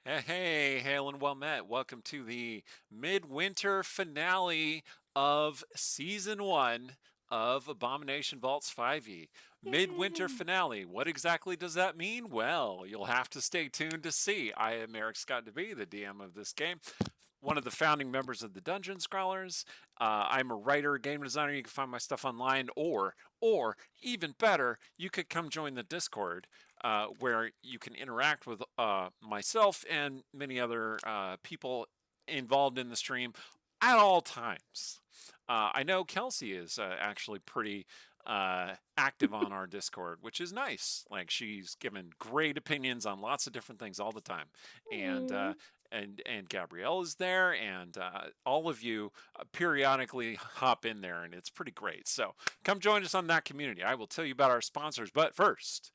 Hey, hail and well met. Welcome to the Midwinter finale of Season 1 of Abomination Vaults 5e. Midwinter Yay. finale. What exactly does that mean? Well, you'll have to stay tuned to see. I am Eric Scott DeVee, the DM of this game, one of the founding members of the Dungeon Scrawlers. I'm a writer, game designer. You can find my stuff online, or even better, you could come join the Discord, where you can interact with myself and many other people involved in the stream at all times. I know Kelsey is actually pretty active on our Discord, which is nice. Like, she's given great opinions on lots of different things all the time, and Aw. and Gabrielle is there, and all of you periodically hop in there, and it's pretty great. So come join us on that community. I will tell you about our sponsors, but first,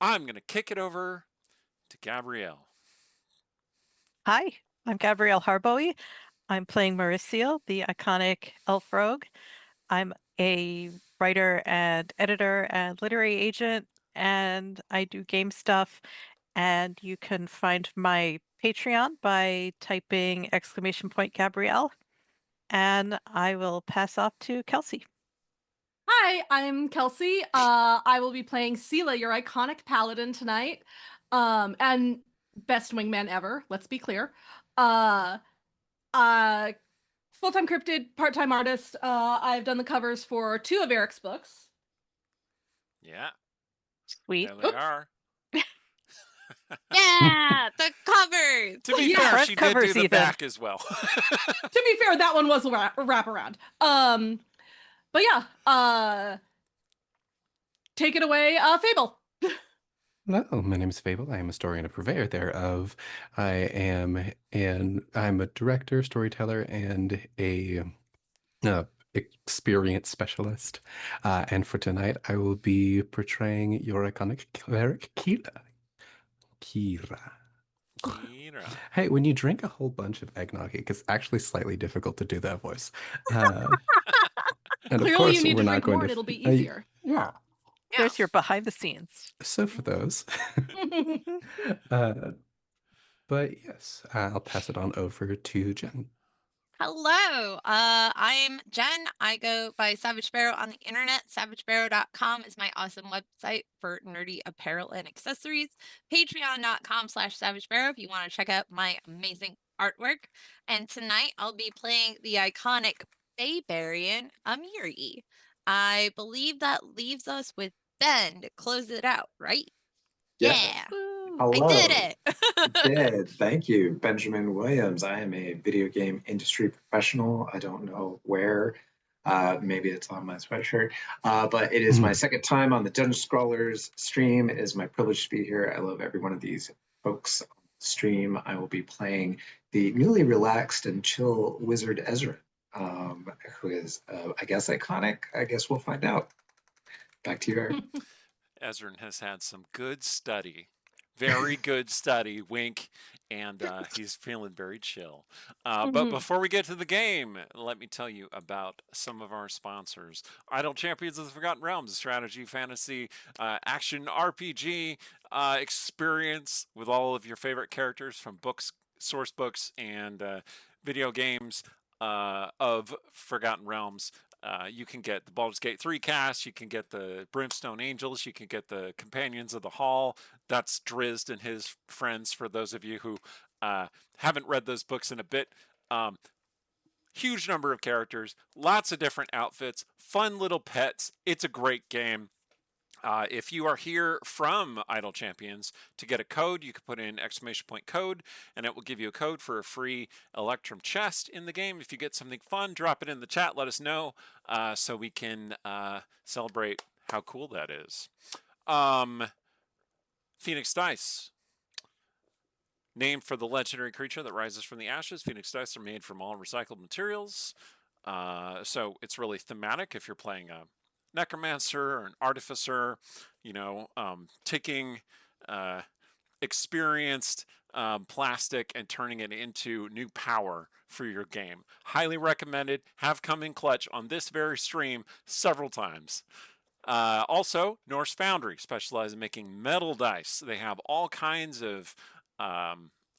I'm going to kick it over to Gabrielle. Hi, I'm Gabrielle Harboe. I'm playing Mauricio, the iconic elf rogue. I'm a writer and editor and literary agent, and I do game stuff. And you can find my Patreon by typing !Gabrielle. And I will pass off to Kelsey. Hi, I'm Kelsey. I will be playing Sela, your iconic paladin tonight. And best wingman ever, let's be clear. Uh, uh, Full-time cryptid, part-time artist. I've done the covers for 2 of Eric's books. Yeah, Sweet. there they are. Yeah, the covers. To be Yeah, fair, front she did do covers the even. back as well. To be fair, that one was a wraparound. But yeah, take it away, Fable. Hello, my name is Fable. I am a historian and purveyor thereof. I'm a director, storyteller, and a experience specialist. And for tonight, I will be portraying your iconic cleric, Kira. Kira. Kira. Hey, when you drink a whole bunch of eggnog, it gets actually slightly difficult to do that voice. And of Clearly, course, you need we're to not drink going more, to. and it'll be easier. Yeah. There's your behind the scenes. So for those. uh, But yes, I'll pass it on over to Jen. Hello, I'm Jen. I go by Savage Sparrow on the internet. SavageSparrow.com is my awesome website for nerdy apparel and accessories. Patreon.com/SavageSparrow if you want to check out my amazing artwork. And tonight I'll be playing the iconic Baybarian Amiri. I believe that leaves us with Ben to close it out, right? Yeah. Yeah, Woo. I Hello. did it. Did. Thank you. Benjamin Williams. I am a video game industry professional. I don't know where. Maybe it's on my sweatshirt. But it is my second time on the Dungeon Scrawlers stream. It is my privilege to be here. I love every one of these folks on the stream. I will be playing the newly relaxed and chill wizard Ezra, who is, I guess, iconic. I guess we'll find out. Back to you, Eric. Ezrin has had some good study, very good study, wink, and he's feeling very chill. But before we get to the game, let me tell you about some of our sponsors. Idle Champions of the Forgotten Realms, a strategy, fantasy, action RPG experience with all of your favorite characters from books, source books, and video games of Forgotten Realms. You can get the Baldur's Gate 3 cast, you can get the Brimstone Angels, you can get the Companions of the Hall. That's Drizzt and his friends, for those of you who haven't read those books in a bit. Huge number of characters, lots of different outfits, fun little pets. It's a great game. If you are here from Idle Champions, to get a code, you can put in !code, and it will give you a code for a free Electrum chest in the game. If you get something fun, drop it in the chat. Let us know so we can celebrate how cool that is. Phoenix Dice. Named for the legendary creature that rises from the ashes, Phoenix Dice are made from all recycled materials. So it's really thematic if you're playing a necromancer or an artificer, taking experienced plastic and turning it into new power for your game. Highly recommended. Have come in clutch on this very stream several times. Also, Norse Foundry specializes in making metal dice. They have all kinds of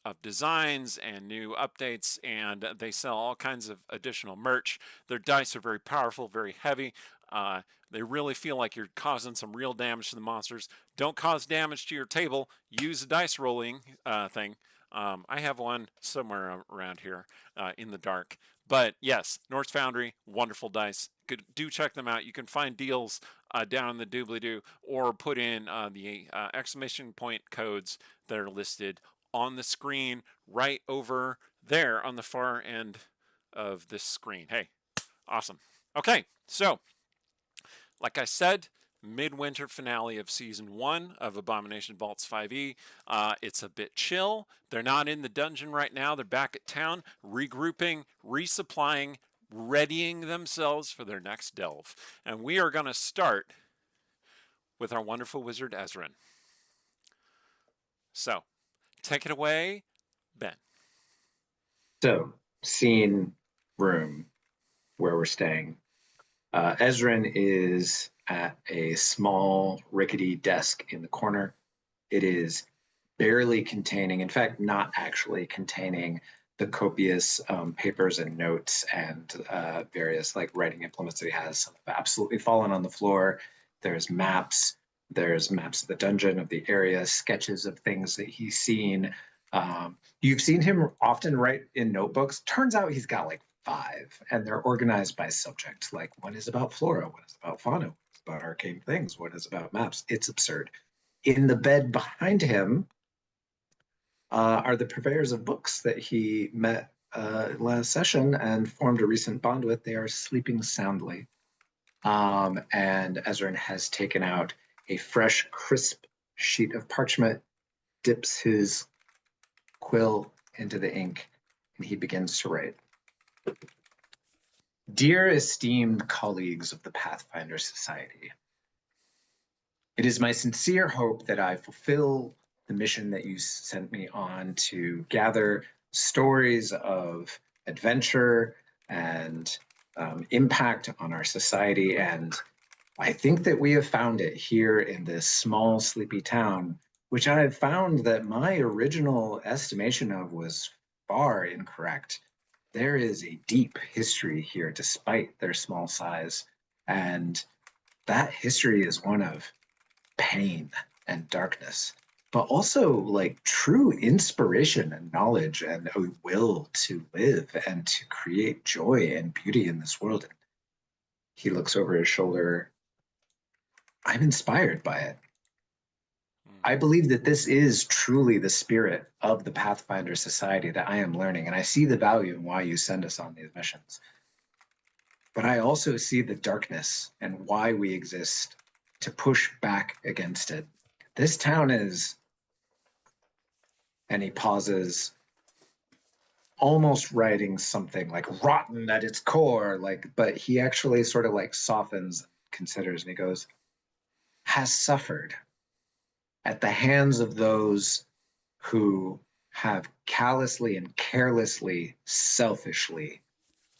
of designs and new updates, and they sell all kinds of additional merch. Their dice are very powerful, very heavy. They really feel like you're causing some real damage to the monsters. Don't cause damage to your table. Use a dice rolling thing. I have one somewhere around here in the dark. But yes, Norse Foundry, wonderful dice. Do check them out. You can find deals down in the doobly-doo, or put in the exclamation point codes that are listed on the screen right over there on the far end of this screen. Hey, awesome. Okay, so like I said, Midwinter finale of season 1 of Abomination Vaults 5e. It's a bit chill. They're not in the dungeon right now. They're back at town, regrouping, resupplying, readying themselves for their next delve. And we are going to start with our wonderful wizard Ezrin. So, take it away, Ben. So, scene, room, where we're staying. Ezrin is at a small, rickety desk in the corner. It is barely containing, in fact, not actually containing the copious papers and notes and various like writing implements that he has. Some have absolutely fallen on the floor. There's maps. There's maps of the dungeon, of the area, sketches of things that he's seen. You've seen him often write in notebooks. Turns out he's got like 5, and they're organized by subject. Like, one is about flora, one is about fauna, one is about arcane things, one is about maps. It's absurd. In the bed behind him are the purveyors of books that he met last session and formed a recent bond with. They are sleeping soundly. And Ezrin has taken out a fresh, crisp sheet of parchment, dips his quill into the ink, and he begins to write. Dear esteemed colleagues of the Pathfinder Society, it is my sincere hope that I fulfill the mission that you sent me on to gather stories of adventure and impact on our society. And I think that we have found it here in this small, sleepy town, which I have found that my original estimation of was far incorrect. There is a deep history here, despite their small size. And that history is one of pain and darkness, but also like true inspiration and knowledge and a will to live and to create joy and beauty in this world. He looks over his shoulder. I'm inspired by it. I believe that this is truly the spirit of the Pathfinder Society that I am learning, and I see the value in why you send us on these missions. But I also see the darkness and why we exist to push back against it. This town is, and he pauses, almost writing something like rotten at its core, but he actually sort of like softens, considers, and he goes, has suffered at the hands of those who have callously and carelessly, selfishly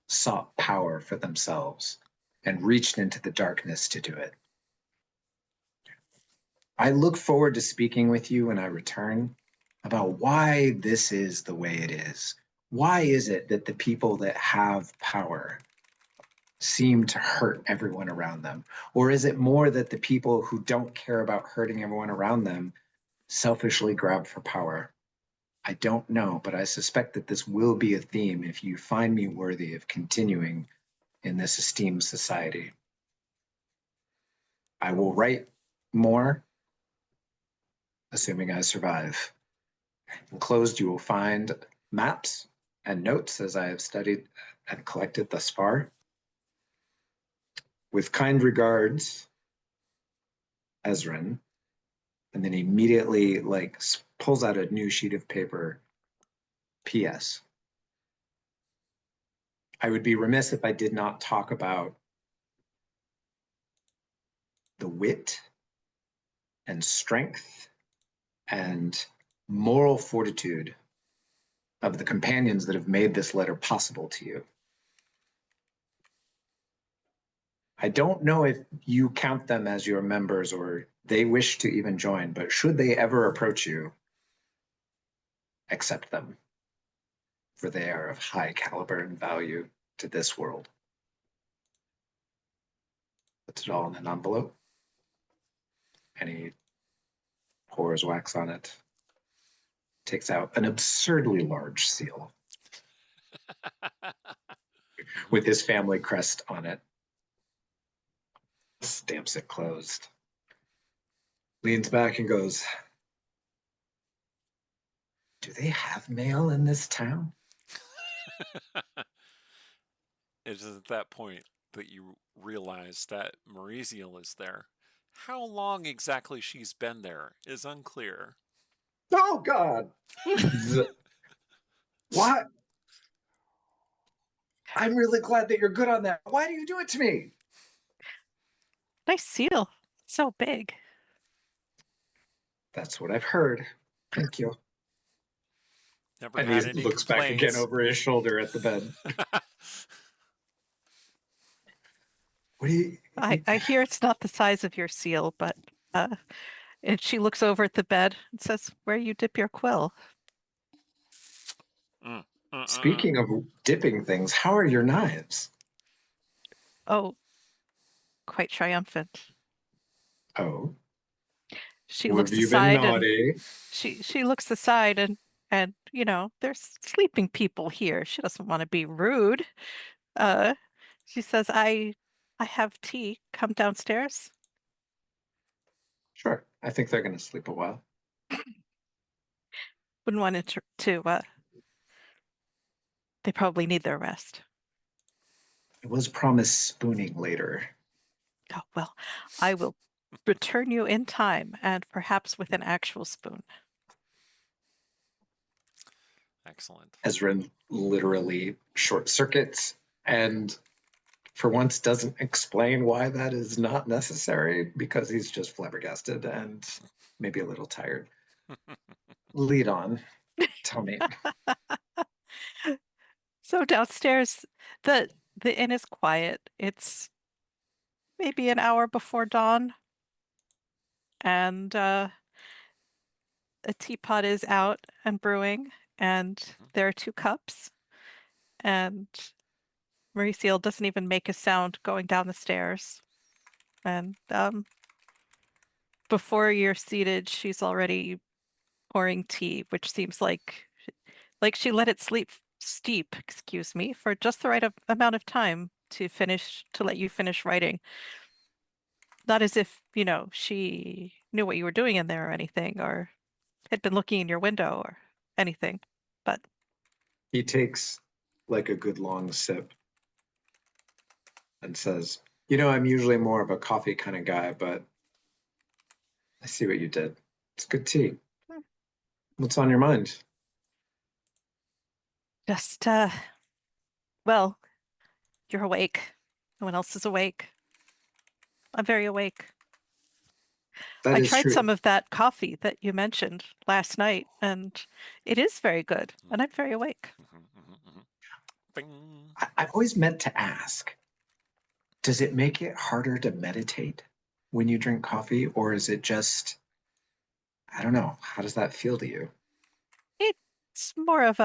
sought power for themselves and reached into the darkness to do it. I look forward to speaking with you when I return about why this is the way it is. Why is it that the people that have power seem to hurt everyone around them? Or is it more that the people who don't care about hurting everyone around them selfishly grab for power? I don't know, but I suspect that this will be a theme if you find me worthy of continuing in this esteemed society. I will write more, assuming I survive. Enclosed, you will find maps and notes as I have studied and collected thus far. With kind regards, Ezrin. And then immediately pulls out a new sheet of paper. P.S. I would be remiss if I did not talk about the wit and strength and moral fortitude of the companions that have made this letter possible to you. I don't know if you count them as your members or they wish to even join, but should they ever approach you, accept them, for they are of high caliber and value to this world. Puts it all in an envelope, and he pours wax on it, takes out an absurdly large seal with his family crest on it, stamps it closed, leans back and goes, "Do they have mail in this town?" It is at that point that you realize that Mauriziel is there. How long exactly she's been there is unclear. Oh, God. What? I'm really glad that you're good on that. Why do you do it to me? Nice seal. So big. That's what I've heard. Thank you. Never And had he any looks back again complaints. over his shoulder at the bed. What do you... I hear it's not the size of your seal, but and she looks over at the bed and says, "Where you dip your quill?" Speaking of dipping things, how are your knives? Oh, quite triumphant. Oh, She have looks you been aside and naughty? she looks aside and you know, there's sleeping people here. She doesn't want to be rude. Uh, she says, I have tea. Come downstairs." Sure. I think they're going to sleep a while. Wouldn't want it they probably need their rest. I was promised spooning later. Oh, well, I will return you in time and perhaps with an actual spoon. Excellent. Ezrin literally short circuits and for once doesn't explain why that is not necessary because he's just flabbergasted and maybe a little tired. Lead on. Tell me. So downstairs, the inn is quiet. It's maybe an hour before dawn, and a teapot is out and brewing, and there are 2 cups, and Mauricio doesn't even make a sound going down the stairs. And before you're seated, she's already pouring tea, which seems like she let it steep, excuse me, for just the right amount of time to let you finish writing. Not as if, you know, she knew what you were doing in there or anything, or had been looking in your window or anything, but He takes like a good long sip and says, "You know, I'm usually more of a coffee kind of guy, but I see what you did. It's good tea. What's on your mind?" just, well, you're awake. No one else is awake. I'm very awake. That I is tried true. some of that coffee that you mentioned last night, and it is very good, and I'm very awake. Bing. I've always meant to ask, does it make it harder to meditate when you drink coffee, or is it just, I don't know, how does that feel to you? It's more of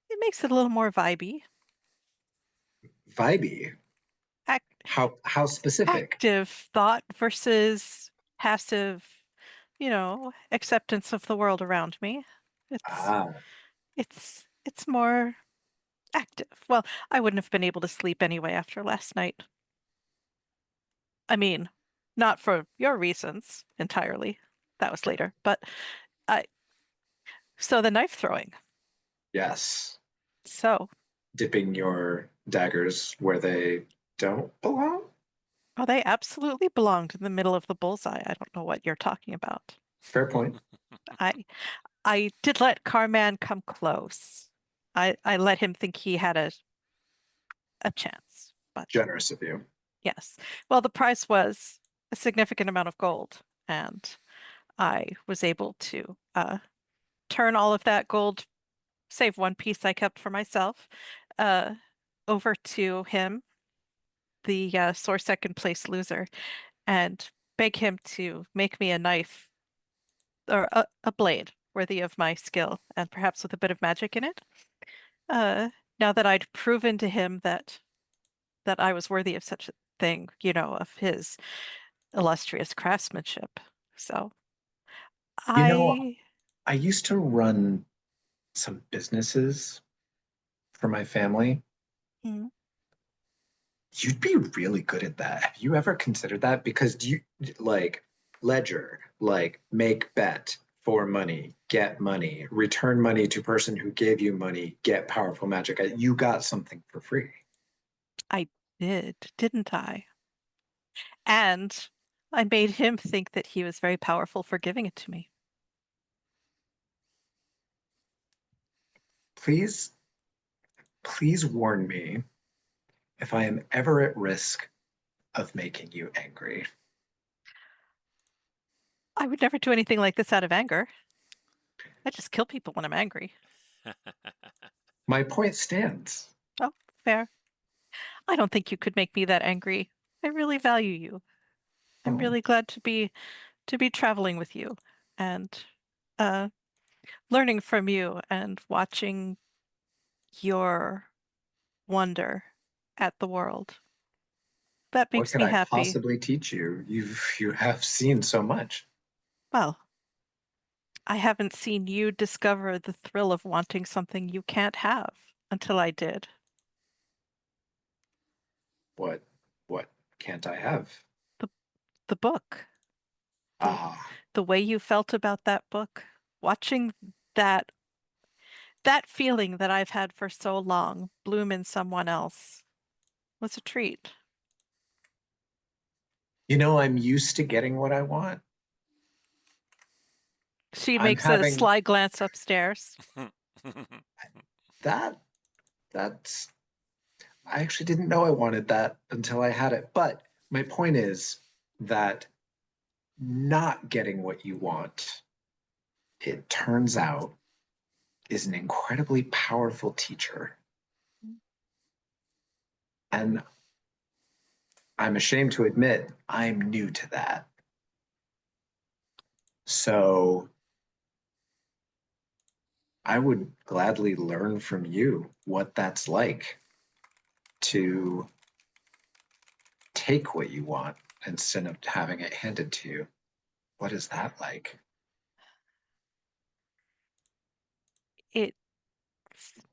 it makes it a little more vibey. Vibey? How specific? Active thought versus passive, you know, acceptance of the world around me. Ah, It's more active. Well, I wouldn't have been able to sleep anyway after last night. I mean, not for your reasons entirely. That was later, but I so the knife throwing. yes. So, Dipping your daggers where they don't belong? oh, they absolutely belonged in the middle of the bullseye. I don't know what you're talking about. Fair point. I did let Carman come close. I let him think he had a chance, but Generous of you. yes. Well, the price was a significant amount of gold, and I was able to turn all of that gold, save one piece I kept for myself, over to him, the sore second place loser, and beg him to make me a knife or a blade worthy of my skill, and perhaps with a bit of magic in it. Now that I'd proven to him that I was worthy of such a thing, you know, of his illustrious craftsmanship. So You know, I I used to run some businesses for my family. Hmm. You'd be really good at that. Have you ever considered that? Because you like ledger, like make bet for money, get money, return money to person who gave you money, get powerful magic. You got something for free. I did, didn't I? And I made him think that he was very powerful for giving it to me. Please, please warn me if I am ever at risk of making you angry. I would never do anything like this out of anger. I just kill people when I'm angry. My point stands. Oh, fair. I don't think you could make me that angry. I really value you. I'm Oh. really glad to be traveling with you and uh learning from you and watching your wonder at the world. That What makes could me I happy. possibly teach you? You have seen so much. Well, I haven't seen you discover the thrill of wanting something you can't have until I did. What can't I have? The book. The Ah, the way you felt about that book, watching that feeling that I've had for so long bloom in someone else was a treat. you know, I'm used to getting what I want. She I'm makes a having sly glance upstairs. that. That's. I actually didn't know I wanted that until I had it. But my point is that not getting what you want, it turns out, is an incredibly powerful teacher. And I'm ashamed to admit I'm new to that. So I would gladly learn from you what that's like to take what you want instead of having it handed to you. What is that like? It's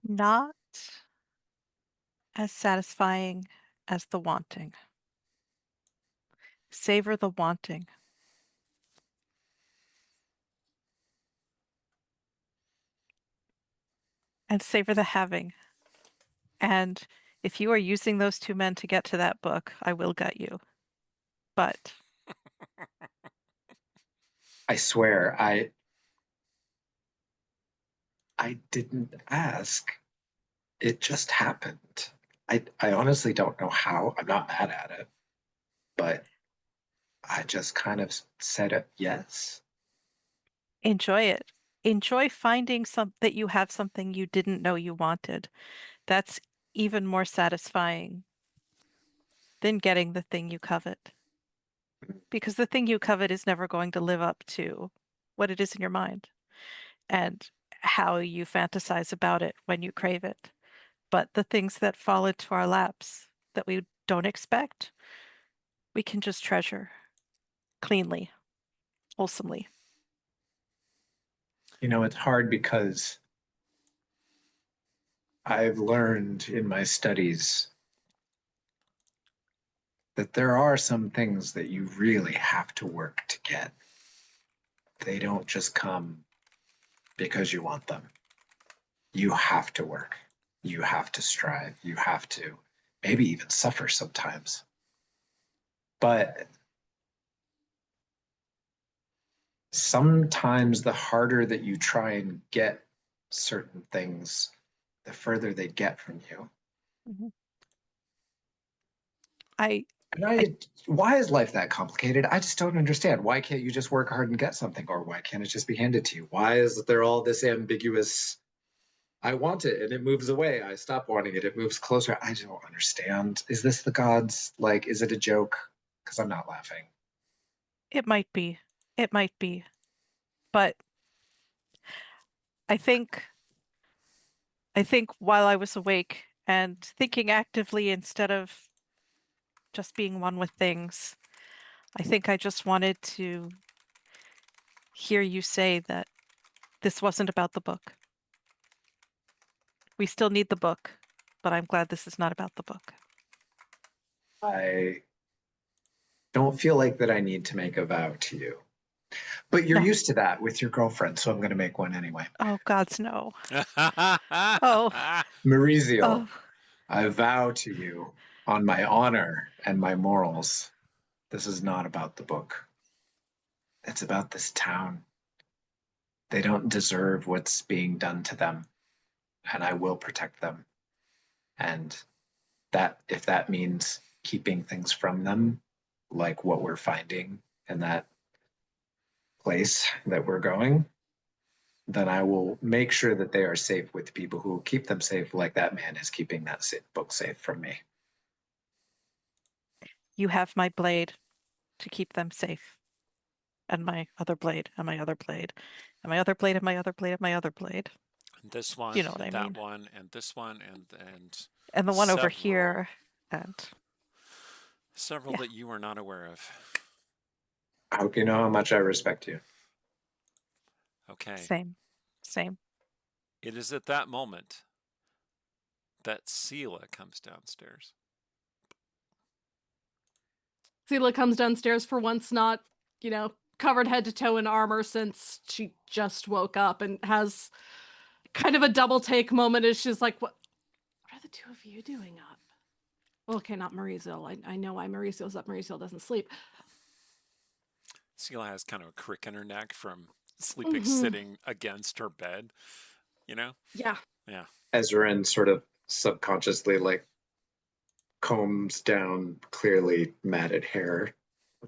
not as satisfying as the wanting. Savor the wanting. And savor the having. And if you are using those two men to get to that book, I will gut you. But I swear, I didn't ask. It just happened. I honestly don't know how. I'm not mad at it, but I just kind of said it yes. enjoy it. Enjoy finding that you have something you didn't know you wanted. That's even more satisfying than getting the thing you covet. Because the thing you covet is never going to live up to what it is in your mind and how you fantasize about it when you crave it. But the things that fall into our laps that we don't expect, we can just treasure cleanly, wholesomely. You know, it's hard because I've learned in my studies that there are some things that you really have to work to get. They don't just come because you want them. You have to work. You have to strive. You have to maybe even suffer sometimes. But sometimes the harder that you try and get certain things, the further they get from you. Mhm. I And why is life that complicated? I just don't understand. Why can't you just work hard and get something? Or why can't it just be handed to you? Why is there all this ambiguous, I want it and it moves away. I stop wanting it. It moves closer. I don't understand. Is this the gods? Like, is it a joke? Because I'm not laughing. It might be. It might be. But I think while I was awake and thinking actively instead of just being one with things, I think I just wanted to hear you say that this wasn't about the book. We still need the book, but I'm glad this is not about the book. I don't feel like that I need to make a vow to you. But you're No. used to that with your girlfriend, so I'm going to make one anyway. Oh, gods, no. oh. Mariziel, Oh, I vow to you on my honor and my morals, this is not about the book. It's about this town. They don't deserve what's being done to them, and I will protect them. And that, if that means keeping things from them, like what we're finding in that place that we're going, then I will make sure that they are safe with people who will keep them safe, like that man is keeping that book safe from me. you have my blade to keep them safe. And my other blade, and my other blade, and my other blade, and my other blade, and my other blade. This one, You know what and I that mean. one, and this one, And the one over several. here, and Several yeah. that you are not aware of. I hope you know how much I respect you. Okay. Same. It is at that moment that Sela comes downstairs. Sela comes downstairs for once not, covered head to toe in armor since she just woke up and has kind of a double take moment as she's like, what are the two of you doing up? Well, okay, not Mariziel. I know why Mariziel's up. Mariziel doesn't sleep. Sela has kind of a crick in her neck from sleeping sitting against her bed, Yeah. Yeah. Ezrin sort of subconsciously like combs down clearly matted hair,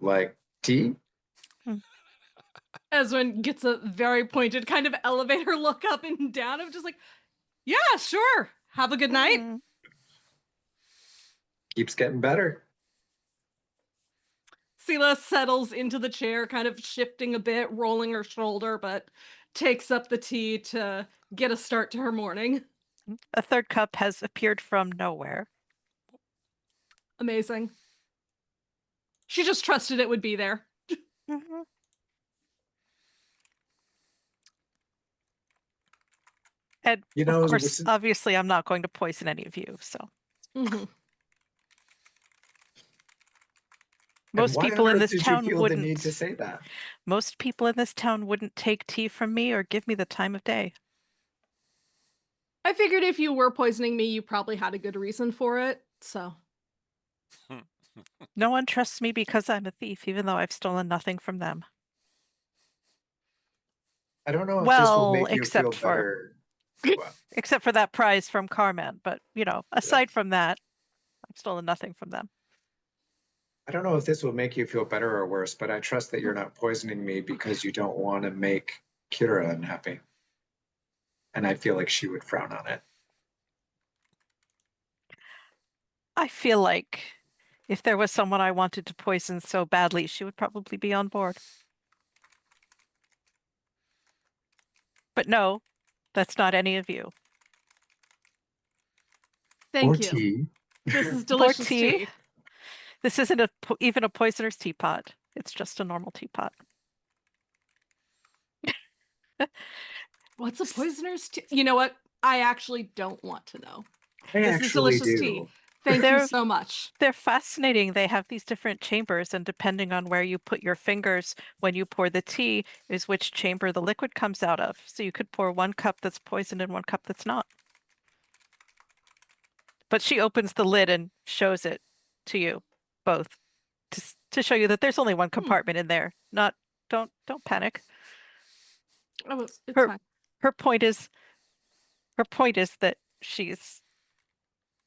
like tea. Ezrin gets a very pointed kind of elevator look up and down of just like, yeah, sure. Have a good night. Keeps getting better. Sela settles into the chair, kind of shifting a bit, rolling her shoulder, but takes up the tea to get a start to her morning. A third cup has appeared from nowhere. Amazing. She just trusted it would be there. And You know, of course, obviously, I'm not going to poison any of you. So most people in this town wouldn't. The need to say that. Most people in this town wouldn't take tea from me or give me the time of day. I figured if you were poisoning me, you probably had a good reason for it. So no one trusts me because I'm a thief, even though I've stolen nothing from them. I don't know if this will make you feel better. Except for that prize from Carman, but aside from that, I've stolen nothing from them. I don't know if this will make you feel better or worse, but I trust that you're not poisoning me because you don't want to make Kira unhappy. And I feel like she would frown on it. I feel like if there was someone I wanted to poison so badly, she would probably be on board. But no, that's not any of you. Thank you. Tea. This is delicious tea. This isn't even a poisoner's teapot. It's just a normal teapot. What's a poisoner's tea? You know what? I actually don't want to know. This is delicious tea. Thank you so much. They're fascinating. They have these different chambers, and depending on where you put your fingers when you pour the tea is which chamber the liquid comes out of. So you could pour one cup that's poisoned and one cup that's not. But she opens the lid and shows it to you both to show you that there's only one compartment in there. Don't panic. Oh, it's fine. Her point is that she's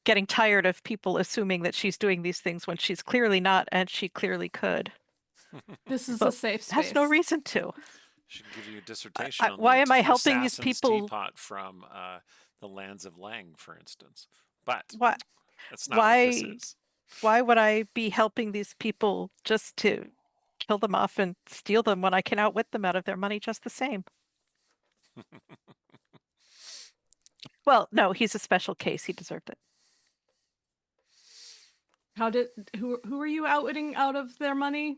getting tired of people assuming that she's doing these things when she's clearly not, and she clearly could. This is a safe space. Has no reason to. She can give you a dissertation on why am I helping these people? Teapot from the lands of Lang, for instance. But that's not what this is. Why would I be helping these people just to kill them off and steal them when I can outwit them out of their money just the same? Well, no, he's a special case. He deserved it. Who are you outwitting out of their money?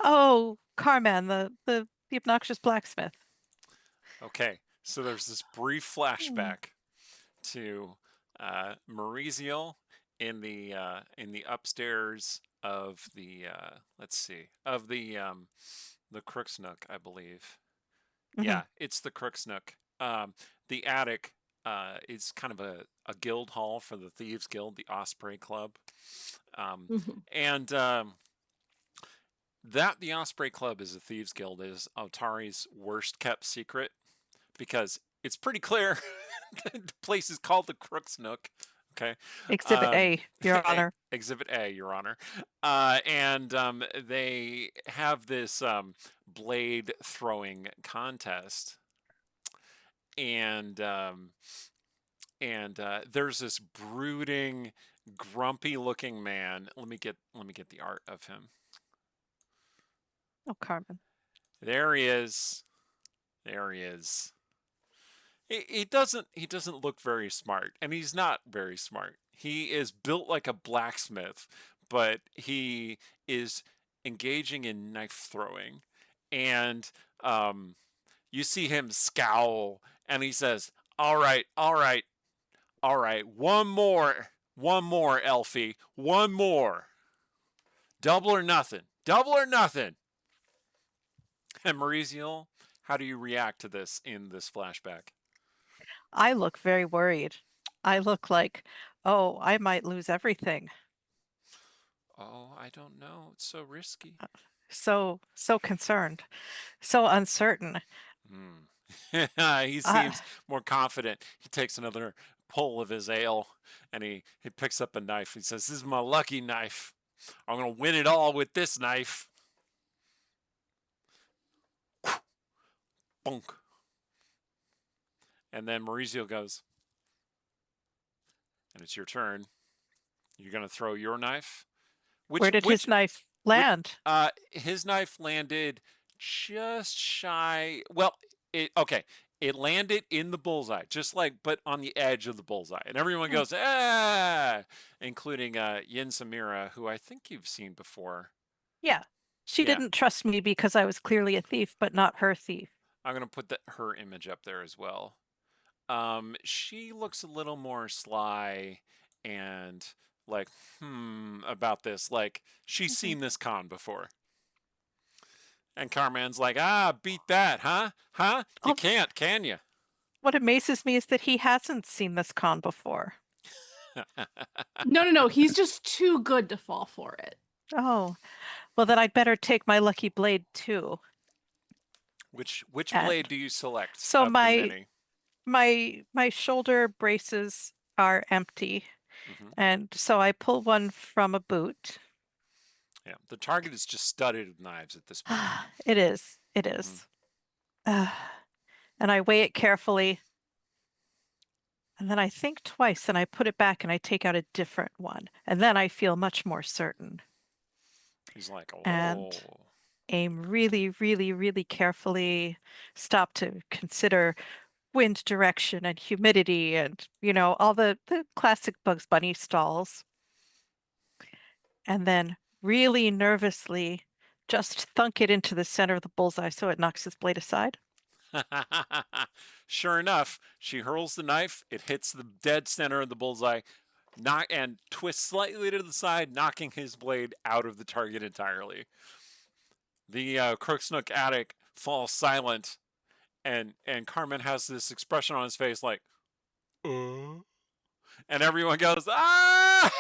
Oh, Carman, the obnoxious blacksmith. Okay, so there's this brief flashback to Maurizio in the upstairs of the let's see, of the Crook's Nook, I believe. Yeah, it's the Crook's Nook. The attic is kind of a guild hall for the Thieves Guild, the Osprey Club. And that the Osprey Club is a Thieves Guild is Otari's worst kept secret, because it's pretty clear the place is called the Crook's Nook. Okay. Exhibit A, Your Honor. Exhibit A, Your Honor. And they have this blade throwing contest. And there's this brooding, grumpy-looking man. Let me get the art of him. Oh, Carmen. There he is. There he is. He doesn't look very smart, and he's not very smart. He is built like a blacksmith, but he is engaging in knife throwing, and you see him scowl, and he says, "All right, one more, Elfie, one more. Double or nothing. And Maurizio, how do you react to this in this flashback? I look very worried. I look like, oh, I might lose everything. Oh, I don't know. It's so risky. So concerned, so uncertain. He seems more confident. He takes another pull of his ale, and he picks up a knife. He says, "This is my lucky knife. I'm going to win it all with this knife." Bonk. And then Maurizio goes, "And it's your turn. You're going to throw your knife?" Where did his knife land? His knife landed just shy. Well, it landed in the bullseye, but on the edge of the bullseye. And everyone goes, "Ah!" Including Yin Samira, who I think you've seen before. Yeah. She didn't trust me because I was clearly a thief, but not her thief. I'm going to put her image up there as well. She looks a little more sly and like, about this. Like, she's seen this con before. And Carman's like, beat that, huh? You can't, can you? What amazes me is that he hasn't seen this con before. No. He's just too good to fall for it. Oh, well, then I'd better take my lucky blade too. Which blade do you select? So my shoulder braces are empty, and so I pull one from a boot. Yeah, the target is just studded with knives at this point. It is. And I weigh it carefully, and then I think twice, and I put it back, and I take out a different one, and then I feel much more certain. He's like, "Oh." And aim really, really, really carefully, stop to consider wind direction and humidity and, all the classic Bugs Bunny stalls. And then really nervously just thunk it into the center of the bullseye so it knocks his blade aside. Sure enough, she hurls the knife, it hits the dead center of the bullseye, and twists slightly to the side, knocking his blade out of the target entirely. The Crook's Nook attic falls silent, and Carmen has this expression on his face like, and everyone goes, "Ah,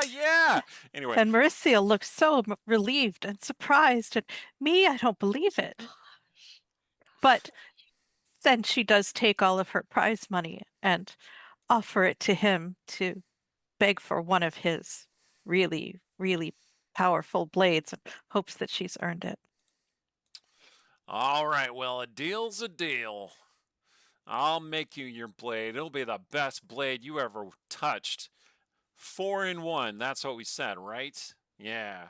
yeah." Anyway. And Maurizio looks so relieved and surprised, and me, I don't believe it. But then she does take all of her prize money and offer it to him to beg for one of his really, really powerful blades and hopes that she's earned it. All right, well, a deal's a deal. I'll make you your blade. It'll be the best blade you ever touched. 4-in-1, that's what we said, right? Yeah,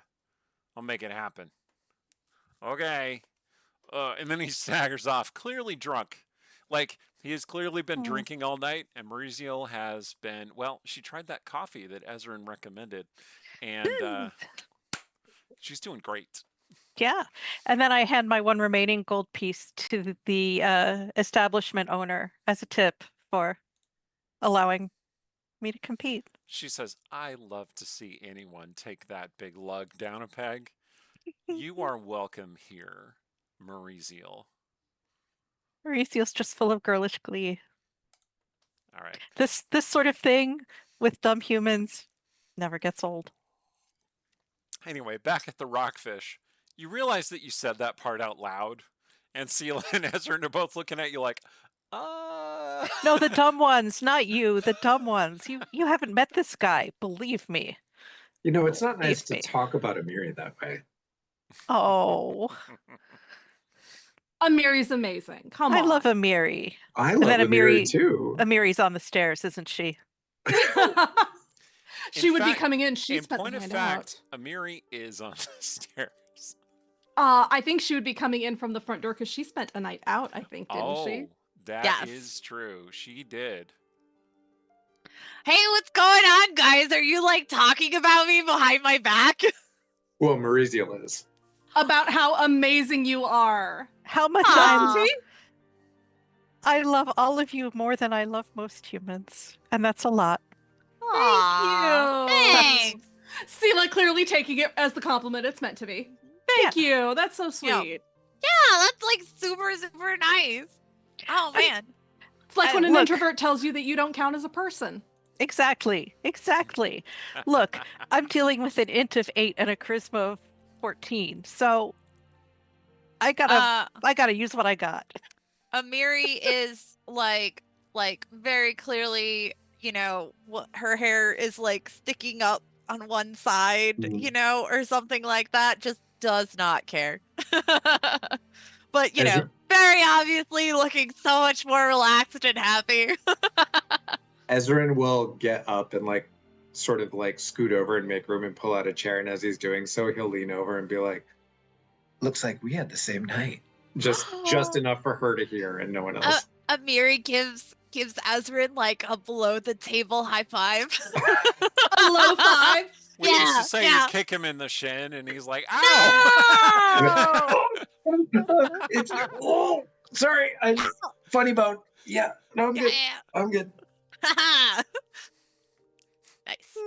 I'll make it happen. Okay. And then he staggers off, clearly drunk. Like, he has clearly been Oh. drinking all night, and Maurizio has been, well, she tried that coffee that Ezrin recommended, and she's doing great. Yeah. And then I hand my one remaining gold piece to the establishment owner as a tip for allowing me to compete. She says, I love to see anyone take that big lug down a peg. You are welcome here, Maurizio. Mauricio's just full of girlish glee. All right. This sort of thing with dumb humans never gets old. Anyway, back at the Rockfish, you realize that you said that part out loud, and Sela and Ezrin are both looking at you like, No, the dumb ones, not you, the dumb ones. You haven't met this guy, believe me. You know, it's not nice Believe to me. talk about Amiri that way. Oh, Amiri's amazing. Come I on. love Amiri. I And love then Amiri too. Amiri's on the stairs, isn't she? She In would be fact- coming in. She In spent point the of night fact, Amiri is on the stairs. out. I think she would be coming in from the front door because she spent a night out. I think, didn't she? Oh, that Yes. is true. She did. Hey, what's going on, guys? Are you like talking about me behind my back? Well, Maurizio is. About how amazing you are. How much Aw. I love all of you more than I love most humans, and that's a lot. Aw, you. Thanks. Sela clearly taking it as the compliment it's meant to be. Thank you. That's so sweet. Yeah, that's like super, super nice. Oh man. It's like when an Look. introvert tells you that you don't count as a person. Exactly. Look, I'm dealing with an int of 8 and a charisma of 14, so I gotta use what I got. Amiri is like very clearly, her hair is like sticking up on one side, or something like that. Just does not care. But very obviously looking so much more relaxed and happy. Ezrin will get up and sort of scoot over and make room and pull out a chair, and as he's doing so, he'll lean over and be like, "Looks like we had the same night." Just enough for her to hear and no one else. Amiri gives Ezrin like a below the table high five. A low five. We used Yeah, to say yeah. you kick him in the shin, and he's like, "Ow!" No! It's sorry, funny bone. Yeah, no, I'm good. Yeah. I'm good. Nice.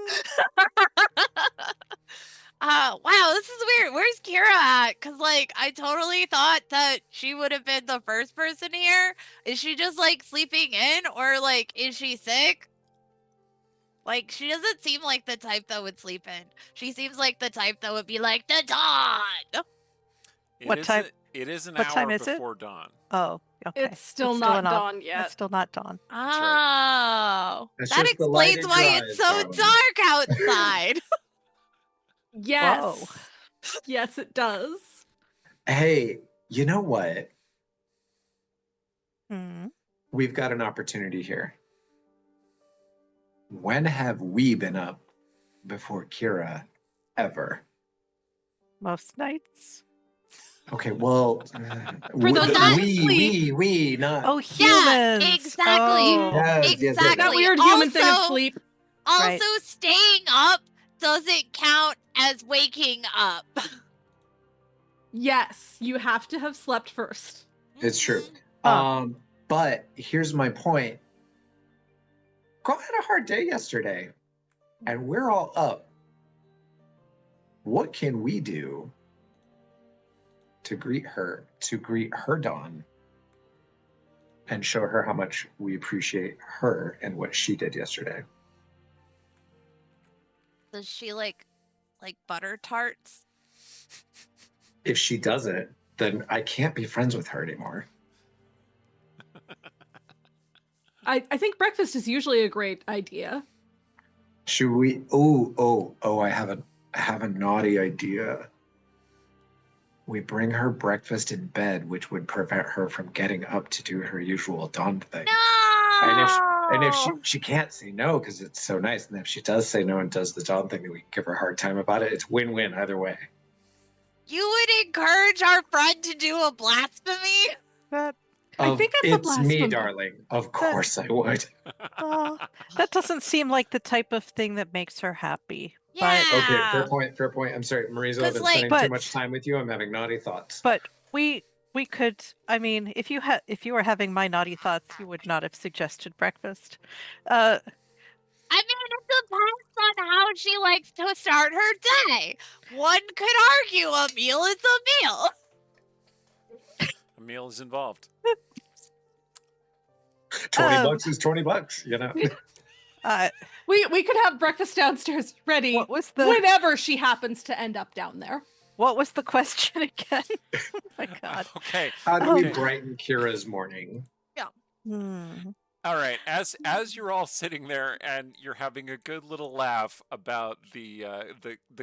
Wow, this is weird. Where's Kira at? Cause I totally thought that she would have been the first person here. Is she just sleeping in, or is she sick? She doesn't seem like the type that would sleep in. She seems like the type that would be like the dawn. What time- It is an what hour time is it? before dawn. Oh, okay. It's still not dawn yet. It's still not dawn. Oh, That's that just the light explains it why drives, it's so darling. dark outside. Yes. Whoa. Yes, it does. Hey, you know what? Hmm. We've got an opportunity here. When have we been up before Kira ever? Most nights. Okay, well, For those that sleep. we, not. Oh, Yeah, humans. exactly. Oh. Yes, Exactly. That weird human thing of Also- sleep. Also, Right. staying up doesn't count as waking up. Yes, you have to have slept first. It's true. Oh. But here's my point. Girl had a hard day yesterday, and we're all up. What can we do to greet her dawn, and show her how much we appreciate her and what she did yesterday? Does she like butter tarts? If she doesn't, then I can't be friends with her anymore. I think breakfast is usually a great idea. Should we? Oh! I have a naughty idea. We bring her breakfast in bed, which would prevent her from getting up to do her usual dawn thing. No. And if she can't say no because it's so nice, and if she does say no and does the dawn thing, then we can give her a hard time about it. It's win-win either way. You would encourage our friend to do a blasphemy? That I think that's a It's me, blasphemy. darling. Of course I would. Oh, that doesn't seem like the type of thing that makes her happy. Yeah. Okay, fair point. Fair point. I'm sorry, Marisa. I've 'Cause, been like- spending too But- much time with you. I'm having naughty thoughts. But we could, I mean, if you were having my naughty thoughts, you would not have suggested breakfast. I mean, it depends on how she likes to start her day. One could argue a meal is a meal. A meal is involved. 20 Um, bucks is 20 bucks, you know? We could have breakfast downstairs ready what was the whenever she happens to end up down there. what was the question again? Oh my God. Okay. How do we Okay. brighten Kira's morning? Hmm. All right. As you're all sitting there and you're having a good little laugh about the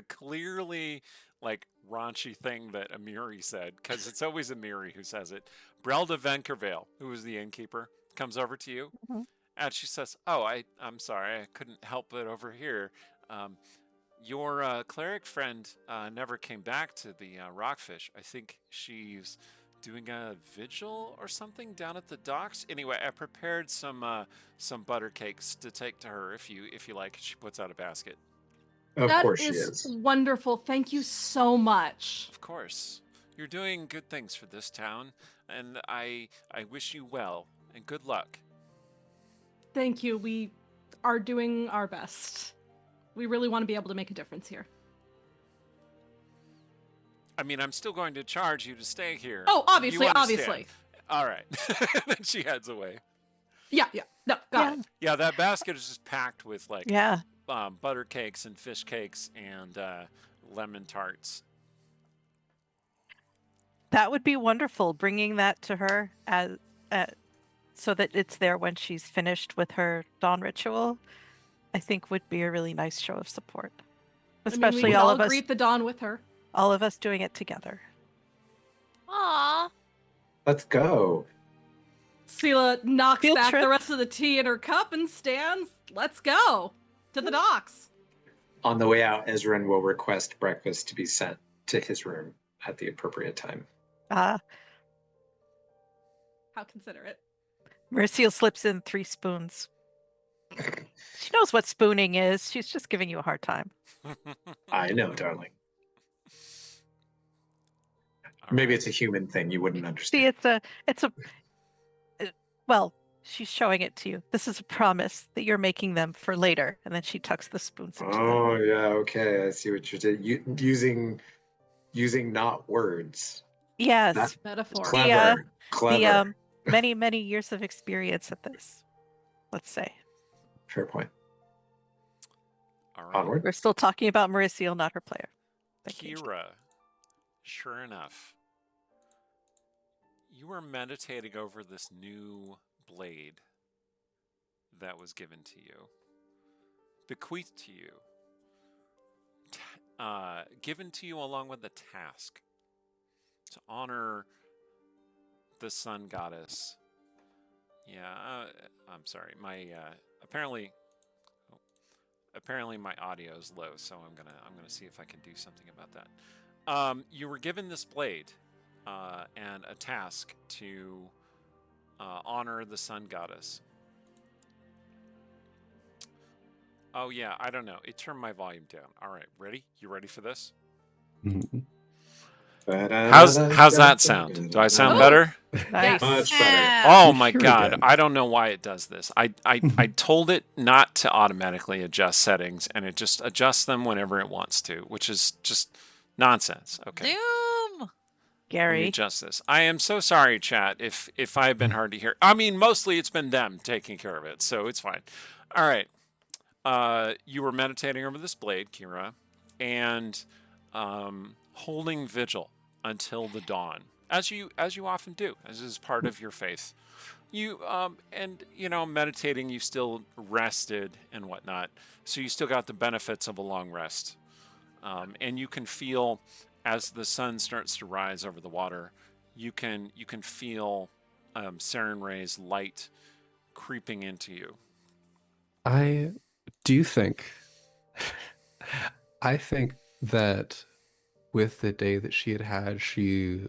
clearly like raunchy thing that Amiri said, because it's always Amiri who says it. Brelda Venkervale, who was the innkeeper, comes over to you, Mhm. and she says, "Oh, I'm sorry, I couldn't help it over here. Your cleric friend never came back to the Rockfish. I think she's doing a vigil or something down at the docks. Anyway, I prepared some butter cakes to take to her if you like." She puts out a basket. Of That course she is is. wonderful. Thank you so much. Of course, you're doing good things for this town, and I wish you well and good luck. Thank you. We are doing our best. We really want to be able to make a difference here. I mean, I'm still going to charge you to stay here. Oh, You obviously, understand. obviously. All right. Then she heads away. Yeah. No, got it. Yeah, that basket is just packed with like Yeah. butter cakes and fish cakes and lemon tarts. That would be wonderful, bringing that to her as so that it's there when she's finished with her dawn ritual. I think would be a really nice show of support, especially I mean, we all all of us, greet the dawn with her. all of us doing it together. Aw. Let's go. Sela knocks Field back trip. the rest of the tea in her cup and stands. Let's go to the docks. On the way out, Ezrin will request breakfast to be sent to his room at the appropriate time. How considerate. Merciel slips in 3 spoons. She knows what spooning is. She's just giving you a hard time. I know, darling. All Maybe right. it's a human thing you wouldn't See, understand. well, she's showing it to you. This is a promise that you're making them for later. And then she tucks the spoons into them. Oh yeah, okay. I see what you're doing. Using not words. Yes, That- Metaphor. Clever. Clever. the many, many years of experience at this, let's say. Fair point. All right. Onward. We're still talking about Mauricio, not her player. Thank you. Kira, sure enough, you were meditating over this new blade that was given to you, bequeathed to you, given to you along with the task to honor the sun goddess. Yeah, I'm sorry. My apparently my audio is low, so I'm gonna see if I can do something about that. You were given this blade and a task to honor the sun goddess. Oh yeah, I don't know. It turned my volume down. All right, ready? You ready for this? Mhm. How's that sound? Do I sound Oh. better? Nice. Much better. Yeah. Oh my Sure god, again. I don't know why it does this. I told it not to automatically adjust settings, and it just adjusts them whenever it wants to, which is just nonsense. Okay. Doom. Let me Gary. adjust this. I am so sorry, chat, if I've been hard to hear. I mean, mostly it's been them taking care of it, so it's fine. All right. You were meditating over this blade, Kira, and holding vigil until the dawn, as you often do, as is part of your faith. You and meditating, you still rested and whatnot, so you still got the benefits of a long rest, and you can feel as the sun starts to rise over the water, you can feel Saren Ray's light creeping into you. I do think I think that with the day that she had, she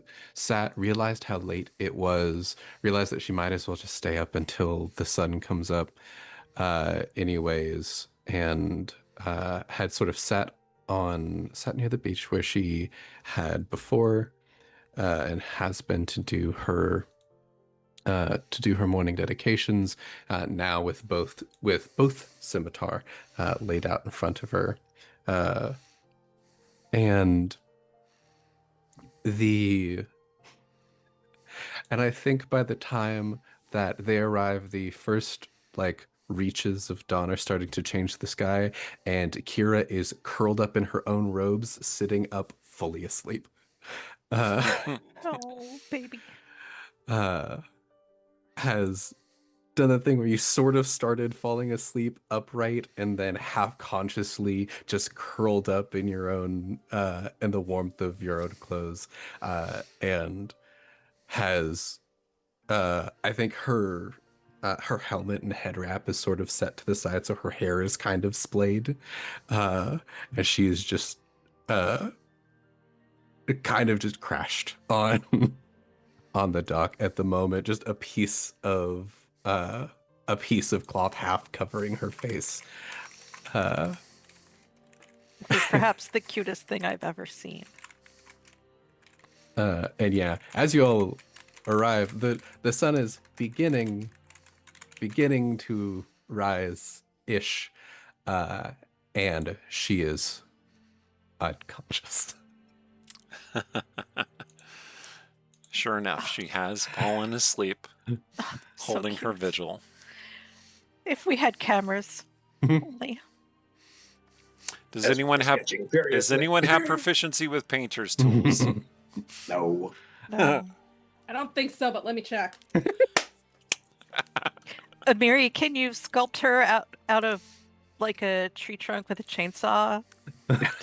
realized how late it was, realized that she might as well just stay up until the sun comes up, anyways, and had sort of sat near the beach where she had before, and has been to do her morning dedications, now with both scimitar laid out in front of her, and I think by the time that they arrive, the first reaches of dawn are starting to change the sky, and Kira is curled up in her own robes, sitting up fully asleep. Oh, baby. Has done that thing where you sort of started falling asleep upright and then half consciously just curled up in your own in the warmth of your own clothes, and has I think her helmet and head wrap is sort of set to the side, so her hair is kind of splayed, and she is just kind of just crashed on the dock at the moment, just a piece of cloth half covering her face. It is perhaps the cutest thing I've ever seen. And yeah, as you all arrive, the sun is beginning to rise ish, and she is unconscious. Sure enough, she has fallen asleep, So holding her cute. vigil. If we had cameras only. Does That's anyone have sketching furiously. proficiency with painter's tools? No. No. I don't think so, but let me check. Amiri, can you sculpt her out of like a tree trunk with a chainsaw?